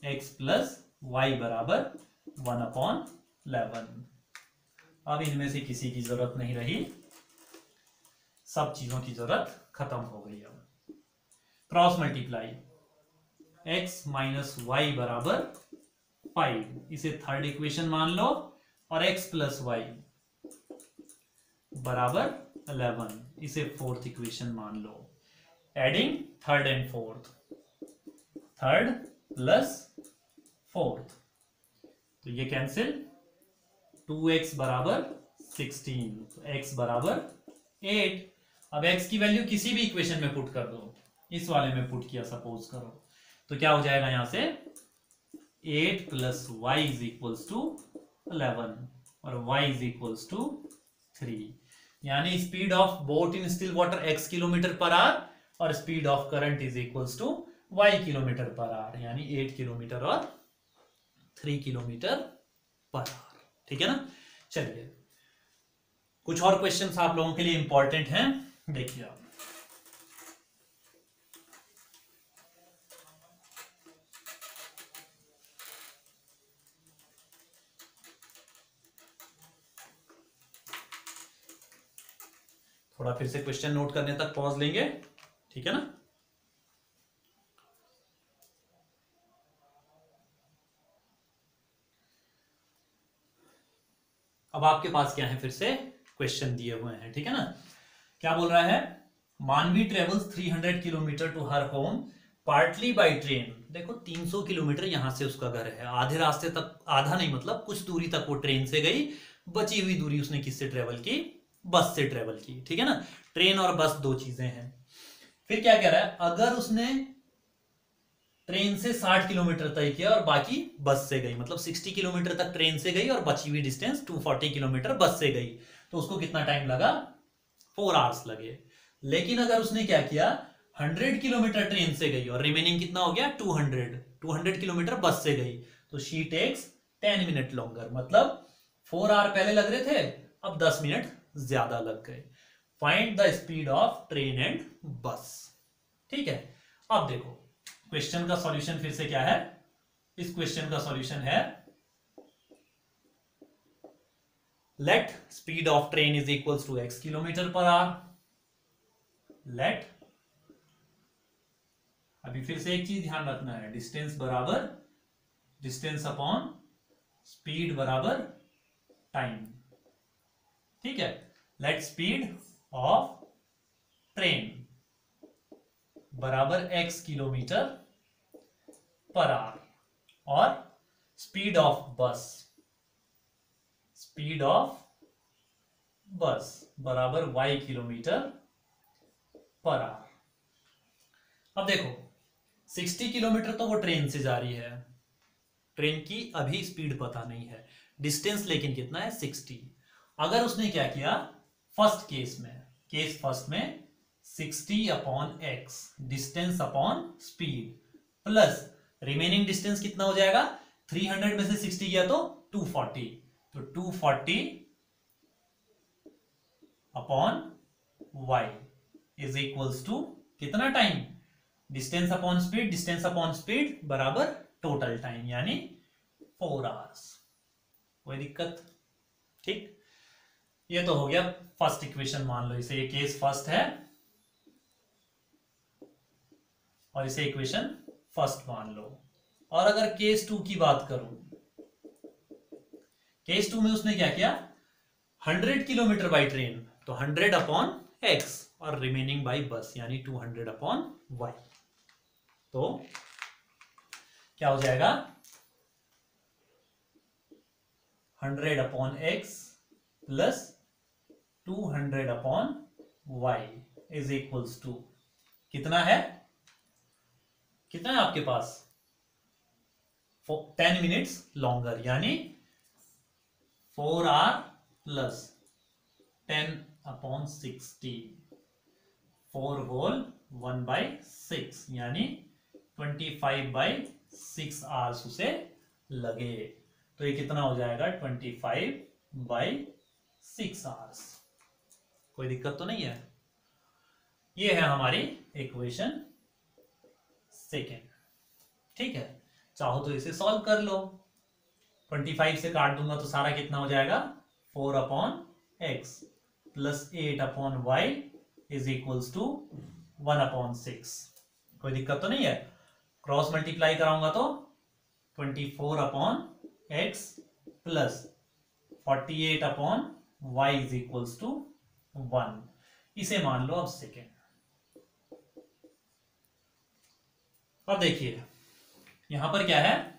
x plus y बराबर 1 अपॉन 11। अब इनमें से किसी की जरूरत नहीं रही, सब चीजों की जरूरत खत्म हो गई। अब cross multiply x minus y बराबर 5, इसे थर्ड इक्वेशन मान लो, और x प्लस वाई बराबर 11, इसे फोर्थ इक्वेशन मान लो। Adding third and fourth, third plus fourth, तो ये कैंसिल, 2x बराबर 16, तो x बराबर 8। अब x की वैल्यू किसी भी इक्वेशन में पुट कर दो, इस वाले में पुट किया सपोज करो, तो क्या हो जाएगा यहां से 8 plus y is equals to 11 और y इज इक्वल्स टू 3, यानी speed of boat in still water x kilometre per hour और speed of current is equals to y kilometre per hour, यानी 8 किलोमीटर और 3 किलोमीटर पर आवर, ठीक है ना। चलिए कुछ और क्वेश्चंस आप लोगों के लिए इंपॉर्टेंट हैं, देखिए आप। थोड़ा फिर से क्वेश्चन नोट करने तक पॉज लेंगे, ठीक है ना। अब आपके पास क्या है, फिर से क्वेश्चन दिए हुए हैं, ठीक है ना। क्या बोल रहा है, Manvi travels 300 kilometre to her home partly by train. देखो 300 किलोमीटर यहां से उसका घर है, आधे रास्ते तक, आधा नहीं मतलब कुछ दूरी तक वो ट्रेन से गई, बची हुई दूरी उसने किससे ट्रेवल की, बस से ट्रेवल की, ठीक है ना। ट्रेन और बस दो चीजें हैं। फिर क्या कह रहा है, अगर उसने ट्रेन से 60 किलोमीटर तय किया और बाकी बस से गई, मतलब 60 किलोमीटर तक ट्रेन से गई और बची हुई डिस्टेंस 240 किलोमीटर बस से गई, तो उसको कितना टाइम लगा, 4 आवर्स लगे। लेकिन अगर उसने क्या किया, 100 किलोमीटर ट्रेन से गई और रिमेनिंग कितना हो गया, 200 किलोमीटर बस से गई, तो शी टेक्स 10 मिनट लॉन्गर, मतलब 4 आवर पहले लग रहे थे, अब 10 मिनट ज्यादा लग गए। Find the speed of train and बस। ठीक है, अब देखो क्वेश्चन का सॉल्यूशन फिर से क्या है, इस क्वेश्चन का सॉल्यूशन है let speed of train is equals to x kilometre per hour. Let, अभी फिर से एक चीज ध्यान रखना है, डिस्टेंस बराबर डिस्टेंस अपॉन स्पीड बराबर टाइम। ठीक है, लेट स्पीड ऑफ ट्रेन बराबर x किलोमीटर पर आवर और स्पीड ऑफ बस बराबर y किलोमीटर पर आवर। अब देखो 60 किलोमीटर तो वो ट्रेन से जा रही है, ट्रेन की अभी स्पीड पता नहीं है, डिस्टेंस लेकिन कितना है 60। अगर उसने क्या किया फर्स्ट केस में 60 upon x distance upon speed plus remaining distance कितना हो जाएगा, 300 में से 60 गया तो 240, तो 240 upon y is equals to कितना टाइम, डिस्टेंस अपॉन स्पीड बराबर टोटल टाइम यानी 4 आवर्स। कोई दिक्कत, ठीक। ये तो हो गया फर्स्ट इक्वेशन, मान लो इसे, ये केस फर्स्ट है और इसे इक्वेशन फर्स्ट मान लो। और अगर केस 2 की बात करूं, केस 2 में उसने क्या किया, 100 किलोमीटर बाई ट्रेन, तो 100 अपॉन x और रिमेनिंग बाई बस यानी 200 अपॉन y, तो क्या हो जाएगा 100 upon x plus 200 upon y is equals to कितना है आपके पास 10 मिनट्स लॉन्गर, यानी 4 आवर प्लस 10 अपॉन 60, 4 होल 1/6 यानी 25/6 आवर्स उसे लगे। तो ये कितना हो जाएगा 25/6 आवर्स। कोई दिक्कत तो नहीं है। ये है हमारी इक्वेशन सेकेंड। ठीक है, चाहो तो इसे सॉल्व कर लो, 25 से काट दूंगा तो सारा कितना हो जाएगा 4 upon x plus 8 upon y is equals to 1 upon 6। कोई दिक्कत तो नहीं है। क्रॉस मल्टीप्लाई कराऊंगा तो 24 upon x plus 48 upon y is equals to 1। इसे मान लो अब सेकेंड। अब देखिए यहां पर क्या है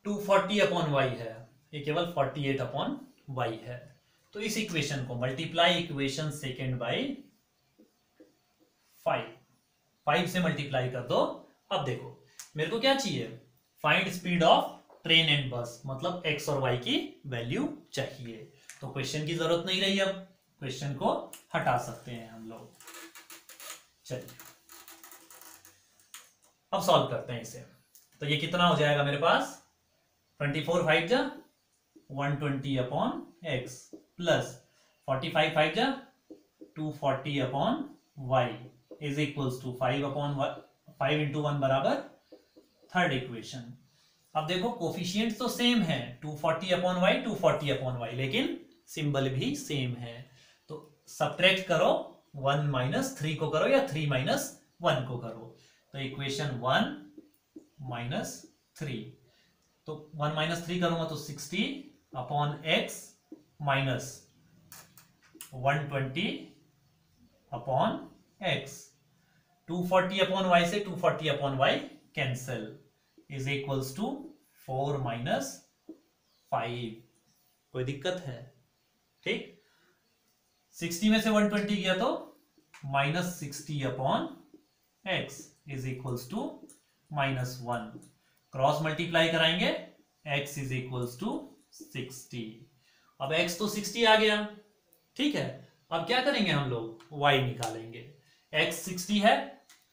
240 अपॉन y है, ये केवल 48 अपॉन y है। तो इस इक्वेशन को मल्टीप्लाई इक्वेशन सेकेंड बाई 5 से मल्टीप्लाई कर दो। अब देखो मेरे को क्या चाहिए, find speed of train and बस, मतलब x और y की वैल्यू चाहिए। तो क्वेश्चन की जरूरत नहीं रही, अब क्वेश्चन को हटा सकते हैं हम लोग। चलिए अब सॉल्व करते हैं इसे। तो ये कितना हो जाएगा मेरे पास 24 5 जा 120 अपॉन x प्लस 45 5 जा 240 upon y is equals to 5 into 1 बराबर थर्ड इक्वेशन। अब देखो कोफिशिएंट तो सेम है 240 अपॉन y 240 अपॉन y, लेकिन सिंबल भी सेम है। तो सब्ट्रैक्ट करो, 1 माइनस 3 को करो या 3 माइनस 1 को करो। तो इक्वेशन 1 माइनस 3, तो 1 माइनस 3 करूंगा तो 60 upon x minus 120 upon x, 240 upon y से 240 upon y cancel, is equals to 4 minus 5। कोई दिक्कत है? ठीक, 60 में से 120 गया तो minus 60 upon x is equals to -1। Cross multiply कराएंगे, x इज इक्वल्स टू 60। अब x तो 60 आ गया, ठीक है। अब क्या करेंगे हम लोग, y निकालेंगे। x 60 है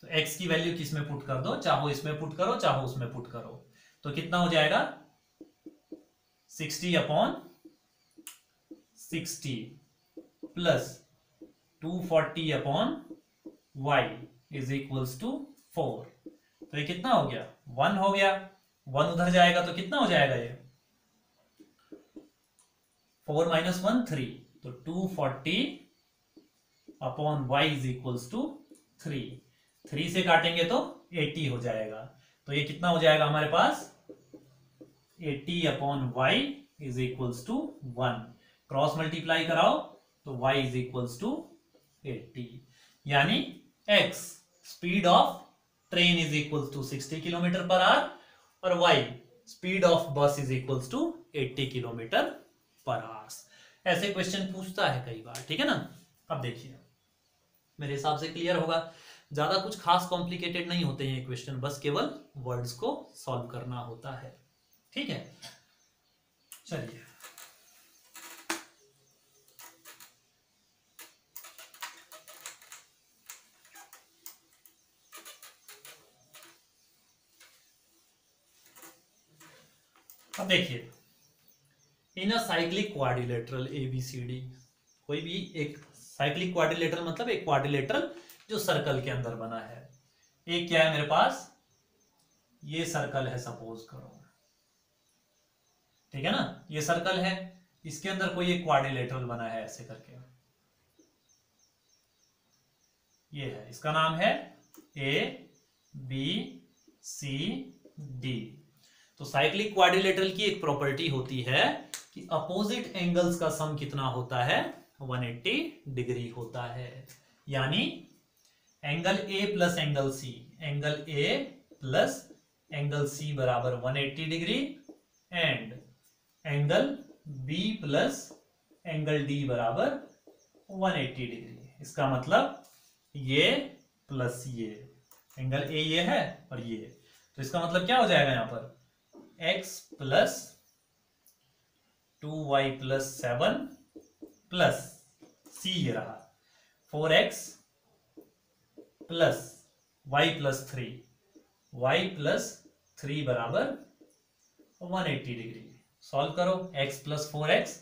तो x की वैल्यू किस में पुट कर दो, चाहो इसमें पुट करो चाहो उसमें पुट करो, तो कितना हो जाएगा 60 upon 60 plus 240 upon y is equals to 4। तो ये कितना हो गया, 1 हो गया। 1 उधर जाएगा तो कितना हो जाएगा ये, 4 माइनस 1 3, तो 240 upon y is equals to 3। 3 से काटेंगे तो 80 हो जाएगा, तो ये कितना हो जाएगा हमारे पास 80 upon y is equals to 1। Cross multiply कराओ तो y इज इक्वल्स टू 80, यानी x speed of train is equals to 60 kilometre per hour और y speed of bus is equals to 80 kilometre per hour. ऐसे क्वेश्चन पूछता है कई बार, ठीक है ना। अब देखिए, मेरे हिसाब से क्लियर होगा, ज्यादा कुछ खास कॉम्प्लिकेटेड नहीं होते हैं ये क्वेश्चन, बस केवल वर्ड्स को सॉल्व करना होता है, ठीक है। चलिए अब देखिए, इन अ साइक्लिक क्वाड्रिलेटरल ABCD, कोई भी एक साइक्लिक क्वाड्रिलेटरल मतलब एक क्वाड्रिलेटरल जो सर्कल के अंदर बना है। एक क्या है मेरे पास, ये सर्कल है सपोज करो, ठीक है ना, ये सर्कल है, इसके अंदर कोई एक क्वाड्रिलेटरल बना है ऐसे करके, ये है, इसका नाम है ABCD। तो साइक्लिक क्वाड्रिलेटरल की एक प्रॉपर्टी होती है कि अपोजिट एंगल्स का सम कितना होता है, 180 डिग्री होता है। यानी angle A plus angle C, angle A plus angle C बराबर 180 degree and angle B plus angle D बराबर 180 डिग्री। इसका मतलब ये प्लस ये, एंगल A ये है और ये, तो इसका मतलब क्या हो जाएगा यहां पर, x plus 2y plus 7 plus c ये रहा 4x plus y plus 3, y plus 3 बराबर 180 डिग्री। सॉल्व करो, x plus 4x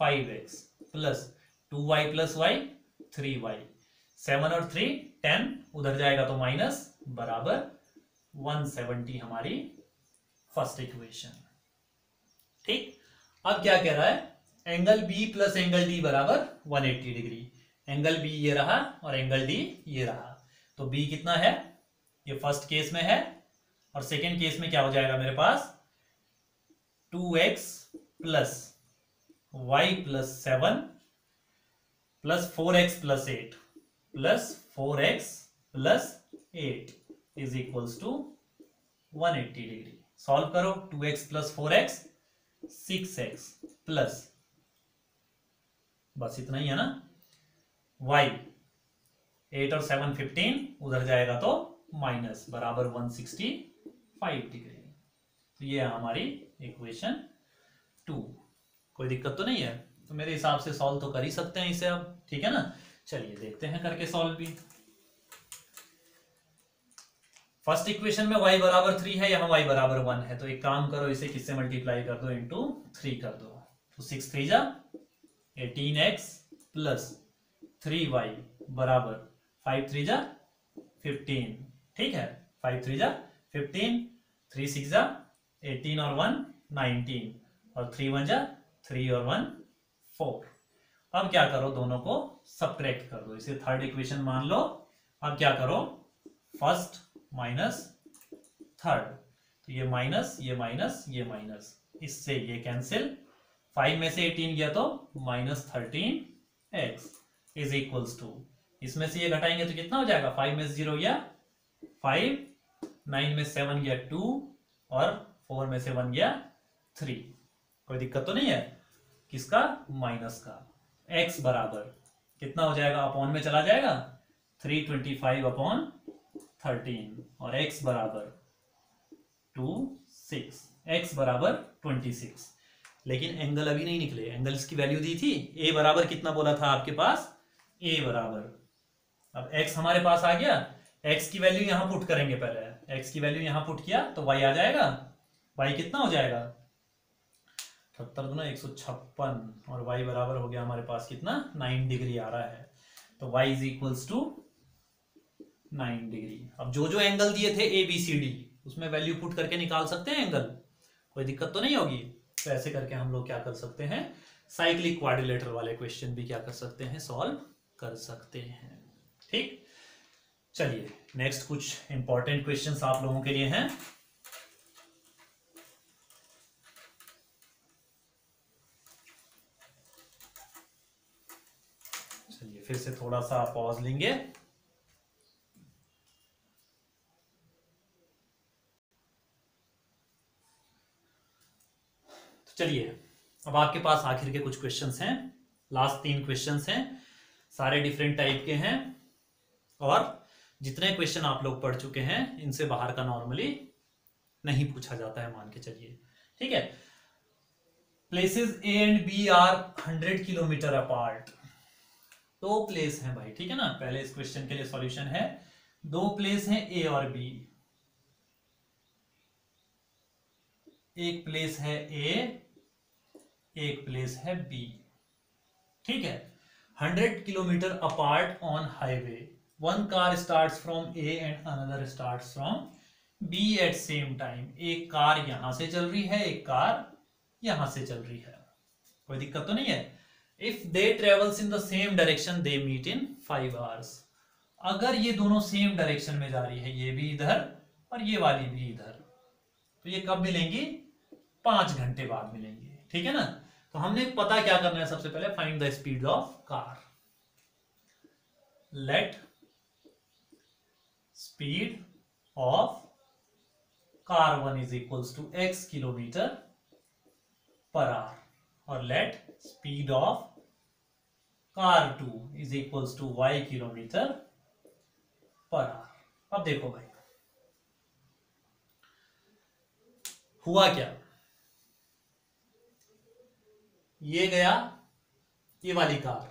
5x plus 2y plus y 3y, 7 और 3 10, उधर जाएगा तो माइनस, बराबर 170 हमारी फर्स्ट इक्वेशन। ठीक, अब क्या कह रहा है, angle B plus angle D बराबर 180 डिग्री। एंगल B ये रहा और एंगल D ये रहा, तो B कितना है, ये फर्स्ट केस में है, और सेकेंड केस में क्या हो जाएगा मेरे पास 2x plus y plus 7 plus 4x plus 8 plus 4x plus 8 is equals to 180 degree. Solve करो, 2x plus 4x 6x plus, बस इतना ही है ना, y 8 और 7 15, उधर जाएगा तो माइनस, बराबर 165 डिग्री। तो ये है हमारी इक्वेशन 2। कोई दिक्कत तो नहीं है, तो मेरे हिसाब से सॉल्व तो कर ही सकते हैं इसे अब, ठीक है ना। चलिए देखते हैं करके सॉल्व भी। फर्स्ट इक्वेशन में y बराबर 3 है, यहाँ y बराबर 1 है, तो एक काम करो, इसे किससे मल्टीप्लाई कर दो, इंटू 3 कर दो, तो 6 3 जा 18x प्लस 3y बराबर 5 3 जा 15, ठीक है, 5 3 जा 15, 3 6 जा 18 और 1 19, और 3 1 जा 3 और 1 4। अब क्या करो, दोनों को सब्ट्रैक्ट कर दो, इसे थर्ड इक्वेशन मान लो। अब क्या करो, फर्स्ट माइनस थर्ड, तो ये माइनस ये माइनस ये माइनस, इससे ये कैंसिल, 5 में से 18 गया तो minus 13 x is equals to, इसमें से ये घटाएंगे तो कितना हो जाएगा, 5 में 0 गया 5, 9 में 7 गया 2 और 4 में से 1 गया 3। कोई दिक्कत तो नहीं है, किसका, माइनस का। x बराबर कितना हो जाएगा, अपॉन में चला जाएगा 325 अपॉन 13 और x बराबर 2 6, x बराबर 26। लेकिन एंगल अभी नहीं निकले, एंगल्स की वैल्यू दी थी, a बराबर कितना बोला था आपके पास, a बराबर, अब x हमारे पास आ गया, x की वैल्यू यहां पुट करेंगे, पहले x की वैल्यू यहां पुट किया तो y आ जाएगा, y कितना हो जाएगा 70 गुना 156 और y बराबर हो गया हमारे पास कितना, 9 डिग्री आ रहा है, तो y is equals to 9 degree. अब जो जो एंगल दिए थे ए बी सी डी, उसमें वैल्यू पुट करके निकाल सकते हैं एंगल, कोई दिक्कत तो नहीं होगी। तो ऐसे करके हम लोग क्या कर सकते हैं, साइक्लिक क्वाड्रिलेटरल वाले क्वेश्चन भी क्या कर सकते हैं, सॉल्व कर सकते हैं। ठीक, चलिए नेक्स्ट कुछ इंपॉर्टेंट क्वेश्चंस आप लोगों के लिए हैं। चलिए फिर से थोड़ा सा पॉज लेंगे। तो चलिए अब आपके पास आखिर के कुछ क्वेश्चंस हैं, लास्ट 3 क्वेश्चंस हैं, सारे डिफरेंट टाइप के हैं और जितने क्वेश्चन आप लोग पढ़ चुके हैं इनसे बाहर का नॉर्मली नहीं पूछा जाता है, मान के चलिए। ठीक है, places A and B are 100 kilometre apart. 2 place हैं भाई, ठीक है ना। पहले इस क्वेश्चन के लिए सॉल्यूशन है, 2 प्लेस हैं ए और बी, एक प्लेस है ए, एक प्लेस है बी। ठीक है, 100 kilometre apart on highway, one car starts from A and another starts from B at same time. एक कार यहां से चल रही है, एक कार यहां से चल रही है, कोई दिक्कत तो नहीं है। If they travels in the same direction they meet in 5 hours. अगर ये दोनों सेम डायरेक्शन में जा रही है, ये भी इधर और ये वाली भी इधर, तो ये कब मिलेंगी, 5 घंटे बाद मिलेंगे। ठीक है ना। तो हमने पता क्या करना है, सबसे पहले find the speed of car. Let speed of car 1 is equals to x kilometre per hour और let speed of car 2 is equals to y kilometre per hour. अब देखो भाई हुआ क्या, ये गया, ये वाली कार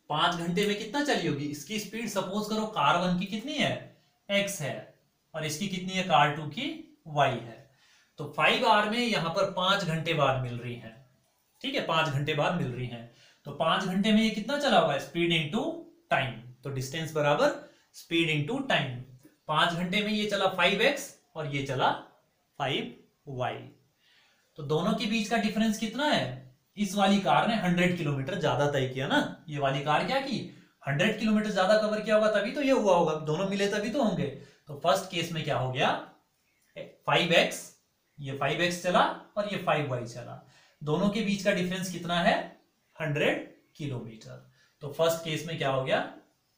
5 घंटे में कितना चली होगी, इसकी स्पीड सपोज करो कार 1 की कितनी है, x है, और इसकी कितनी है, कार 2 की y है। तो 5 आवर में यहां पर 5 घंटे बाद मिल रही है। ठीक है, 5 घंटे बाद मिल रही है, तो 5 घंटे में ये कितना चला हुआ है, स्पीड इंटू टाइम, तो डिस्टेंस बराबर स्पीड इंटू टाइम। 5 घंटे में ये चला 5x और ये चला 5y, तो दोनों के बीच का डिफरेंस कितना है, इस वाली कार ने 100 किलोमीटर ज्यादा तय किया ना, ये वाली कार क्या की, 100 किलोमीटर ज्यादा कवर किया होगा, तभी तो ये हुआ होगा, दोनों मिले तभी तो होंगे। तो फर्स्ट केस में क्या हो गया, 5x, ये 5x चला और ये 5y चला, दोनों के बीच का डिफरेंस कितना है, 100 किलोमीटर। तो फर्स्ट केस में क्या हो गया,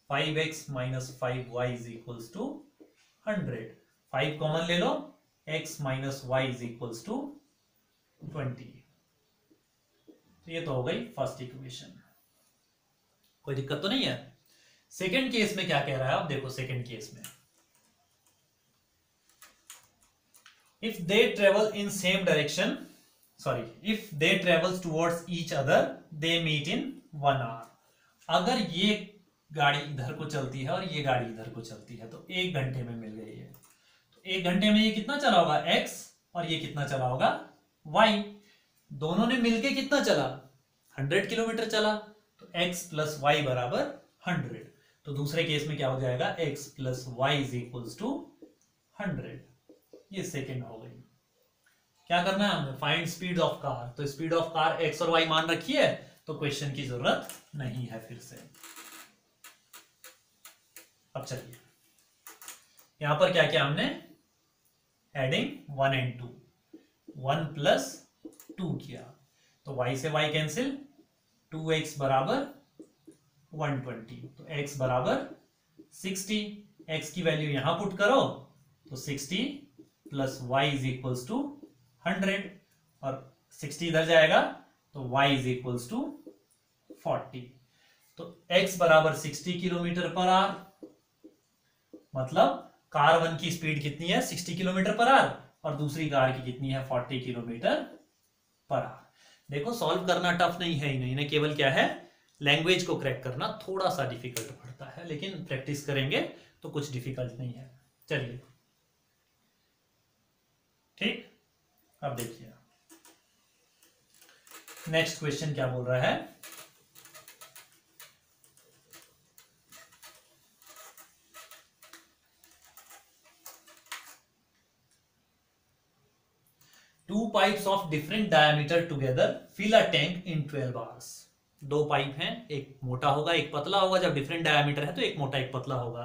5x minus 5y is equals to 100, 5 common ले लो, x minus y is equals to 20। तो ये तो हो गई फर्स्ट इक्वेशन, कोई दिक्कत तो नहीं है। सेकंड केस में क्या कह रहा है, आप देखो सेकंड केस में, if they travel in same direction, if they travels towards each other they meet in 1 hour। अगर ये गाड़ी इधर को चलती है और ये गाड़ी इधर को चलती है तो 1 घंटे में मिल गई है। तो 1 घंटे में ये कितना चला होगा, x, और ये कितना चला होगा, y। दोनों ने मिलके कितना चला, 100 किलोमीटर चला, तो x प्लस वाई बराबर 100। तो दूसरे केस में क्या हो जाएगा, x plus y is equals to 100। ये सेकंड हो गई। क्या करना है हमें, फाइंड स्पीड ऑफ कार। तो स्पीड ऑफ कार x और y मान रखी है, तो क्वेश्चन की जरूरत नहीं है फिर से। अब चलिए यहां पर क्या किया हमने, एडिंग 1 एंड 2, 1 प्लस 2 किया, तो y से y कैंसिल, 2x बराबर 120। तो x बराबर 60, x की वैल्यू यहां पुट करो तो 60 plus y is equals to 100 और 60 इधर जाएगा तो y इज इक्वल्स टू 40। तो x बराबर 60 किलोमीटर पर आवर, मतलब कार 1 की स्पीड कितनी है 60 किलोमीटर पर आवर और दूसरी कार की कितनी है 40 किलोमीटर पर आवर। देखो सॉल्व करना टफ नहीं है ही नहीं, इन्हें केवल क्या है लैंग्वेज को क्रैक करना थोड़ा सा डिफिकल्ट पड़ता है, लेकिन प्रैक्टिस करेंगे तो कुछ डिफिकल्ट नहीं है। चलिए ठीक, अब देखिए नेक्स्ट क्वेश्चन क्या बोल रहा है। Two pipes of different diameter together fill a tank in 12 hours. दो पाइप हैं, एक मोटा होगा एक पतला होगा, जब डिफरेंट डायमीटर है तो एक मोटा एक पतला होगा।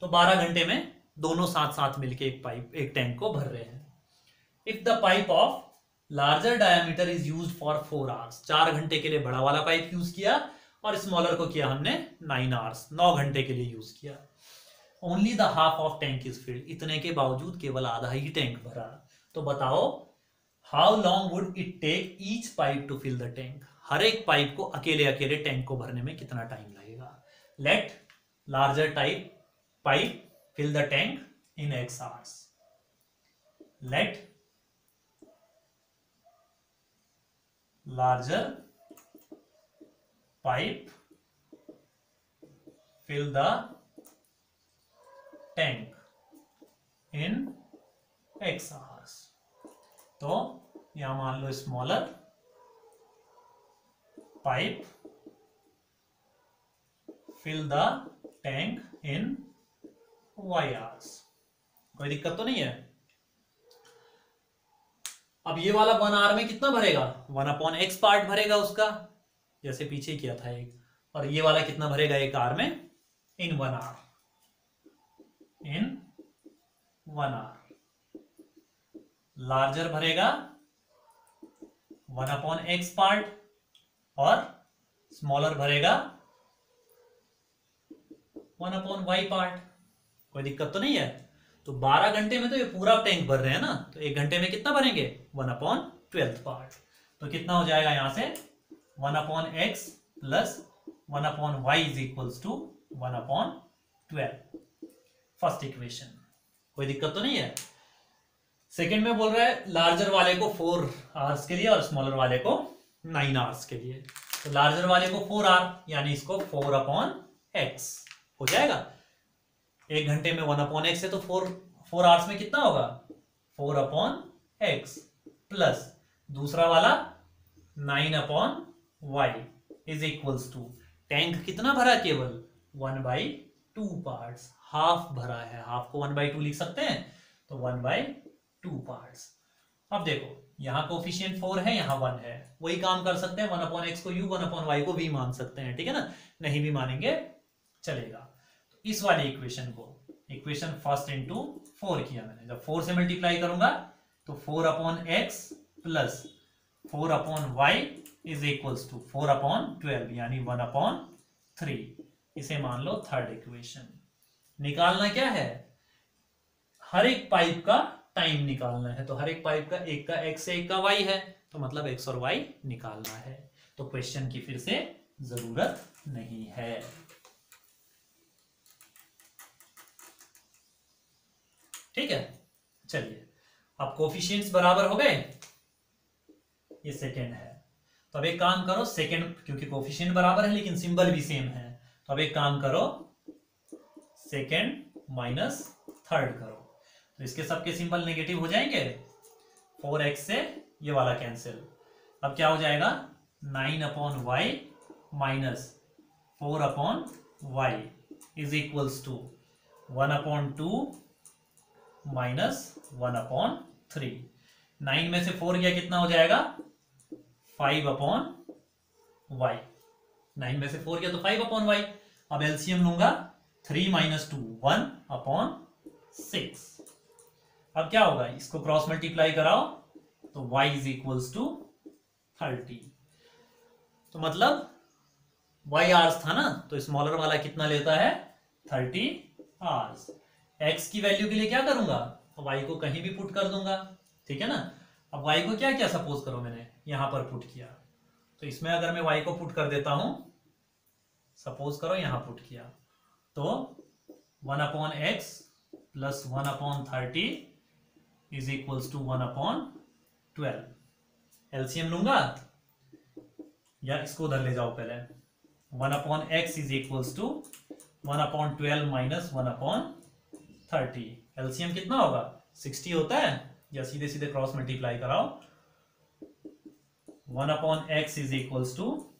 तो 12 घंटे में दोनों साथ साथ मिलके एक टैंक को भर रहे हैं। If the pipe of larger diameter is used for 4 hours, 4 घंटे के लिए बड़ा वाला पाइप यूज किया और स्मॉलर को किया हमने 9 आवर्स, 9 घंटे के लिए यूज किया। Only the half of tank is filled, इतने के बावजूद केवल आधा ही टैंक भरा। तो बताओ how long would it take each pipe to fill the tank, हर एक पाइप को अकेले अकेले टैंक को भरने में कितना टाइम लगेगा। Let larger pipe fill the tank in x hours. Let larger pipe fill the tank in x hours। तो यहां मान लो smaller pipe fill the tank in y hours। कोई दिक्कत तो नहीं है। अब ये वाला 1 आवर में कितना भरेगा 1/x पार्ट भरेगा उसका, जैसे पीछे किया था एक, और ये वाला कितना भरेगा 1 आवर में इन 1 आवर, इन 1 आवर। लार्जर भरेगा 1/x पार्ट और स्मॉलर भरेगा 1/y पार्ट। कोई दिक्कत तो नहीं है। तो 12 घंटे में तो ये पूरा टैंक भर रहे हैं ना, तो 1 घंटे में कितना भरेंगे 1/12 पार्ट। तो कितना हो जाएगा यहां से 1/x plus 1/y is equals to 1/12, first equation. कोई दिक्कत तो नहीं है। सेकंड में बोल रहा है लार्जर वाले को 4 आवर्स के लिए और स्मॉलर वाले को 9 आवर्स के लिए। तो लार्जर वाले को 4 आवर यानी इसको 4/x हो जाएगा। 1 घंटे में 1/x है तो 4 आवर्स में कितना होगा 4/x प्लस दूसरा वाला 9/y is equals to tank कितना भरा केवल 1/2 पार्ट्स, हाफ भरा है, हाफ को 1/2 लिख सकते हैं तो 1/2 पार्ट्स। अब देखो यहां कोफिशिएंट 4 है यहां 1 है, वही काम कर सकते हैं 1/x को u 1/y को v मान सकते हैं, ठीक है ना, नहीं भी मानेंगे चलेगा। इस वाली इक्वेशन को इक्वेशन फर्स्ट इंटू 4 किया मैंने, जब 4 से मल्टीप्लाई करूंगा तो 4/x plus 4/y is equals to 4/12 यानी 1/3। इसे मान लो थर्ड इक्वेशन। निकालना क्या है हर एक पाइप का टाइम निकालना है, तो हर एक पाइप का एक का x है एक का y है, तो मतलब x और y निकालना है। तो क्वेश्चन की फिर से जरूरत नहीं है। ठीक है, चलिए अब कोफिशिएंट्स बराबर हो गए, ये सेकेंड है। तो अब एक काम करो सेकेंड, क्योंकि कोफिशिएंट बराबर है लेकिन सिंबल भी सेम है, तो अब एक काम करो सेकेंड माइनस थर्ड करो, तो इसके सबके सिंबल नेगेटिव हो जाएंगे। 4x से ये वाला कैंसिल, अब क्या हो जाएगा 9/y minus 4/y is equals to 1/2 minus 1/3। 9 में से 4 गया कितना हो जाएगा 5/y। 9 में से 4 गया तो 5/y। अब एलसीएम लूंगा 3 माइनस 2 1/6। अब क्या होगा इसको क्रॉस मल्टीप्लाई कराओ तो y इज इक्वल्स टू 30। तो मतलब y आवर्स था ना, तो स्मॉलर वाला कितना लेता है 30 आवर्स। x की वैल्यू के लिए क्या करूंगा, y को कहीं भी पुट कर दूंगा, ठीक है ना। अब y को क्या क्या सपोज करो मैंने यहां पर पुट किया, तो इसमें अगर मैं y को पुट कर देता हूं, सपोज करो यहां पुट किया, तो 1/x plus 1/30 is equals to 1/12। LCM लूंगा या इसको उधर ले जाओ पहले, 1/x is equals to 1/12 minus 1/30। LCM कितना होगा 60 होता है, या सीधे सीधे क्रॉस मल्टीप्लाई कराओ, 1/x is equals to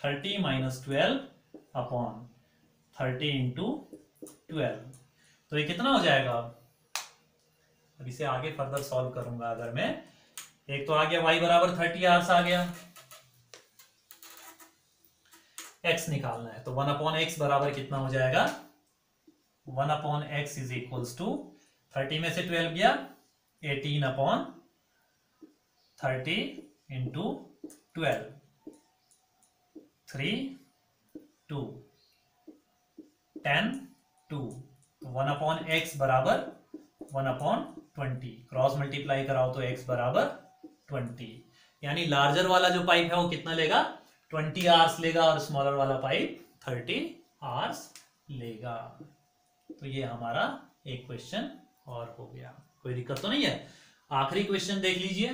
30 minus 12/30 into 12। तो ये कितना हो जाएगा, अब इसे आगे फर्दर सॉल्व करूंगा अगर मैं, एक तो आ गया y बराबर 30 आवर्स आ गया, x निकालना है, तो 1/x बराबर कितना हो जाएगा, 1/x इज इक्वल्स टू 30 में से 12 गया 18/30 इंटू 12, 3 2 10 2, तो 1/x बराबर 1/20, क्रॉस मल्टीप्लाई कराओ तो x बराबर 20, यानी लार्जर वाला जो पाइप है वो कितना लेगा 20 आवर्स लेगा, और स्मॉलर वाला पाइप 30 आवर्स लेगा। तो ये हमारा एक क्वेश्चन और हो गया, कोई दिक्कत तो नहीं है। आखिरी क्वेश्चन देख लीजिए।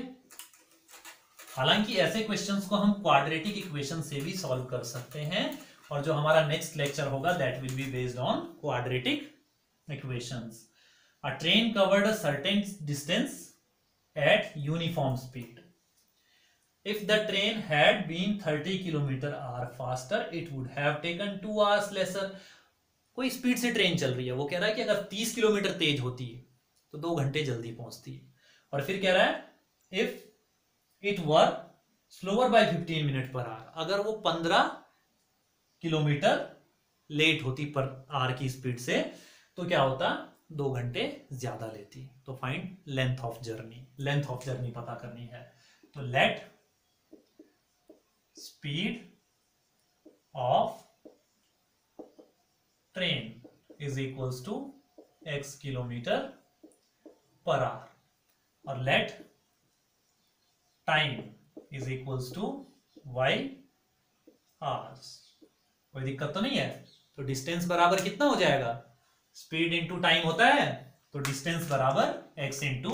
हालांकि ऐसे क्वेश्चंस को हम क्वाड्रेटिक इक्वेशन से भी सॉल्व कर सकते हैं, और जो हमारा नेक्स्ट लेक्चर होगा that will be based on quadratic equations. A train covered a certain distance eight uniform speed. If the train had been 30 km/h faster, it would have taken 2 hours lesser. कोई स्पीड से ट्रेन चल रही है, वो कह रहा है कि अगर 30 किलोमीटर तेज होती है तो 2 घंटे जल्दी पहुंचती है, और फिर कह रहा है if it were slower by 15 minute per hour, अगर वो 15 किलोमीटर लेट होती पर आवर की स्पीड से तो क्या होता 2 घंटे ज्यादा लेती। तो find length of journey, length of journey पता करनी है, तो let speed of train is equals to x kilometre per hour, और let time is equals to y hours। कोई दिक्कत तो नहीं है। तो डिस्टेंस बराबर कितना हो जाएगा, स्पीड इंटू टाइम होता है, तो डिस्टेंस बराबर x इंटू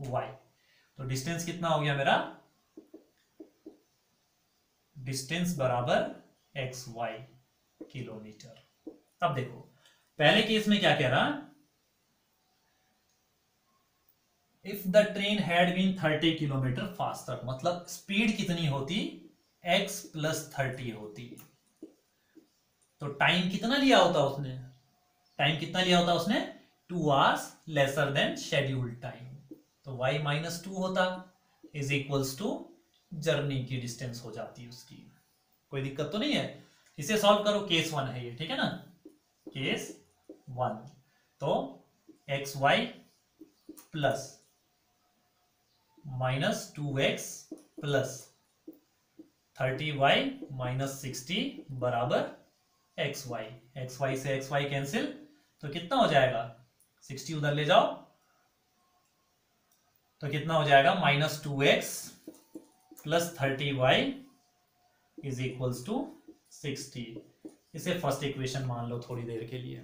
वाई। तो डिस्टेंस कितना हो गया मेरा, डिस्टेंस बराबर एक्स वाई किलोमीटर। अब देखो पहले केस में क्या कह रहा, if the train had been 30 kilometre faster, मतलब स्पीड कितनी होती x प्लस 30 होती, तो टाइम कितना लिया होता उसने, टाइम कितना लिया होता उसने 2 hours lesser than scheduled time, तो y माइनस 2 होता इज इक्वल्स टू जर्नी की डिस्टेंस हो जाती है उसकी। कोई दिक्कत तो नहीं है। इसे सॉल्व करो, केस 1 है ये, ठीक है ना, केस 1। तो x y plus minus 2x plus 30y minus 60 बराबर एक्स वाई। एक्स वाई से एक्स वाई कैंसिल, तो कितना हो जाएगा 60 उधर ले जाओ, तो कितना हो जाएगा minus 2x plus 30y is equals to 60। इसे फर्स्ट इक्वेशन मान लो थोड़ी देर के लिए,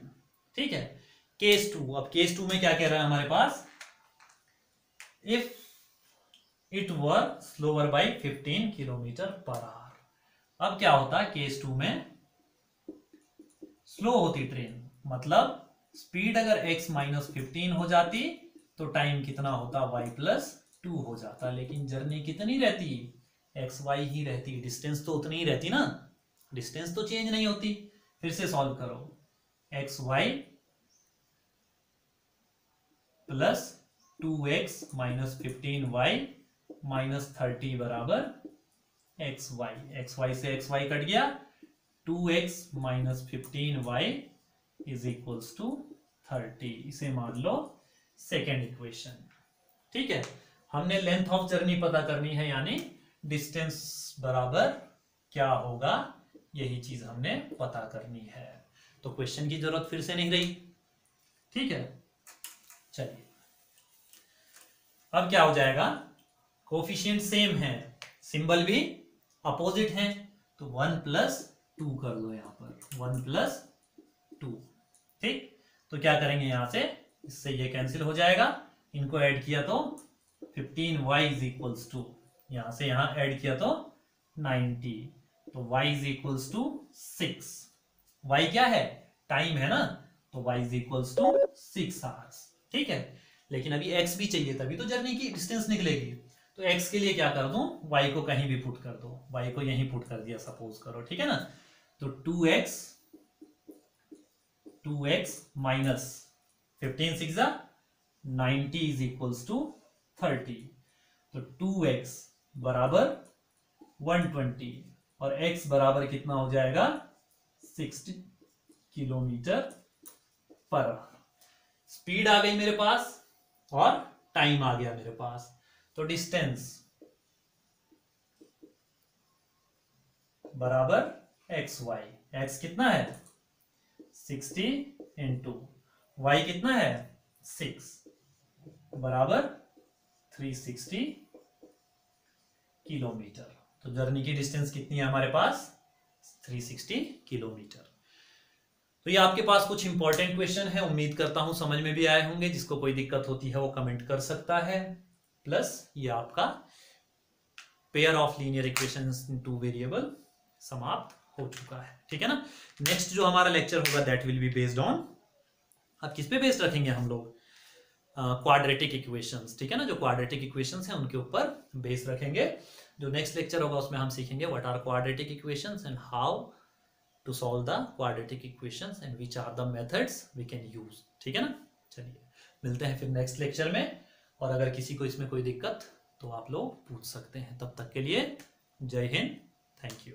ठीक है। केस 2, अब केस 2 में क्या कह रहा है हमारे पास, if it were slower by 15 kilometre per hour. अब क्या होता है केस 2 में, स्लो होती ट्रेन, मतलब स्पीड अगर x माइनस 15 हो जाती तो टाइम कितना होता y प्लस 2 हो जाता, लेकिन जर्नी कितनी रहती एक्स वाई ही रहती, डिस्टेंस तो उतनी ही रहती ना, डिस्टेंस तो चेंज नहीं होती। फिर से सॉल्व करो, x y plus 2x minus 15y minus 30 बराबर एक्स वाई। एक्स वाई से एक्स वाई कट गया, 2x minus 15y is equals to 30। इसे मान लो सेकेंड इक्वेशन, ठीक है। हमने लेंथ ऑफ जर्नी पता करनी है, यानी डिस्टेंस बराबर क्या होगा, यही चीज हमने पता करनी है। तो क्वेश्चन की जरूरत फिर से नहीं रही, ठीक है। चलिए अब क्या हो जाएगा, कोफिशिएंट सेम है, सिंबल भी अपोजिट है, तो 1+2 कर दो यहां पर, 1+2, ठीक। तो क्या करेंगे यहां से, इससे ये कैंसिल हो जाएगा, इनको ऐड किया तो 15y इज इक्वल्स टू, यहां से यहां ऐड किया तो 90, तो y is equals to 6। y क्या है, टाइम है ना, तो y is equals to 6 hours, ठीक है। लेकिन अभी x भी चाहिए, तभी तो जर्नी की डिस्टेंस निकलेगी। तो x के लिए क्या कर दूं, y को कहीं भी पुट कर दो, y को यहीं पुट कर दिया सपोज करो, ठीक है ना। तो 2x minus 15 6 90 is equals to 30, तो 2x बराबर 120 और x बराबर कितना हो जाएगा 60 किलोमीटर पर आवर। स्पीड आ गई मेरे पास और टाइम आ गया मेरे पास। तो डिस्टेंस बराबर xy, x कितना है 60 इंटू y कितना है 6 बराबर 360 किलोमीटर। तो जर्नी की डिस्टेंस कितनी है हमारे पास 360 किलोमीटर। तो ये आपके पास कुछ इंपॉर्टेंट क्वेश्चन है, उम्मीद करता हूं समझ में भी आए होंगे। जिसको कोई दिक्कत होती है वो कमेंट कर सकता है। प्लस ये आपका pair of linear equations in two variable समाप्त हो चुका है, ठीक है ना। नेक्स्ट जो हमारा लेक्चर होगा that will be based on, अब किस पे बेस्ड रखेंगे हम लोग, क्वाड्रेटिक इक्वेशंस, ठीक है ना। जो क्वाड्रेटिक इक्वेशंस हैं उनके ऊपर बेस रखेंगे। जो नेक्स्ट लेक्चर होगा उसमें हम सीखेंगे what are quadratic equations and how to solve the quadratic equations and which are the methods we can use, ठीक है ना। चलिए मिलते हैं फिर नेक्स्ट लेक्चर में, और अगर किसी को इसमें कोई दिक्कत तो आप लोग पूछ सकते हैं। तब तक के लिए जय हिंद, थैंक यू।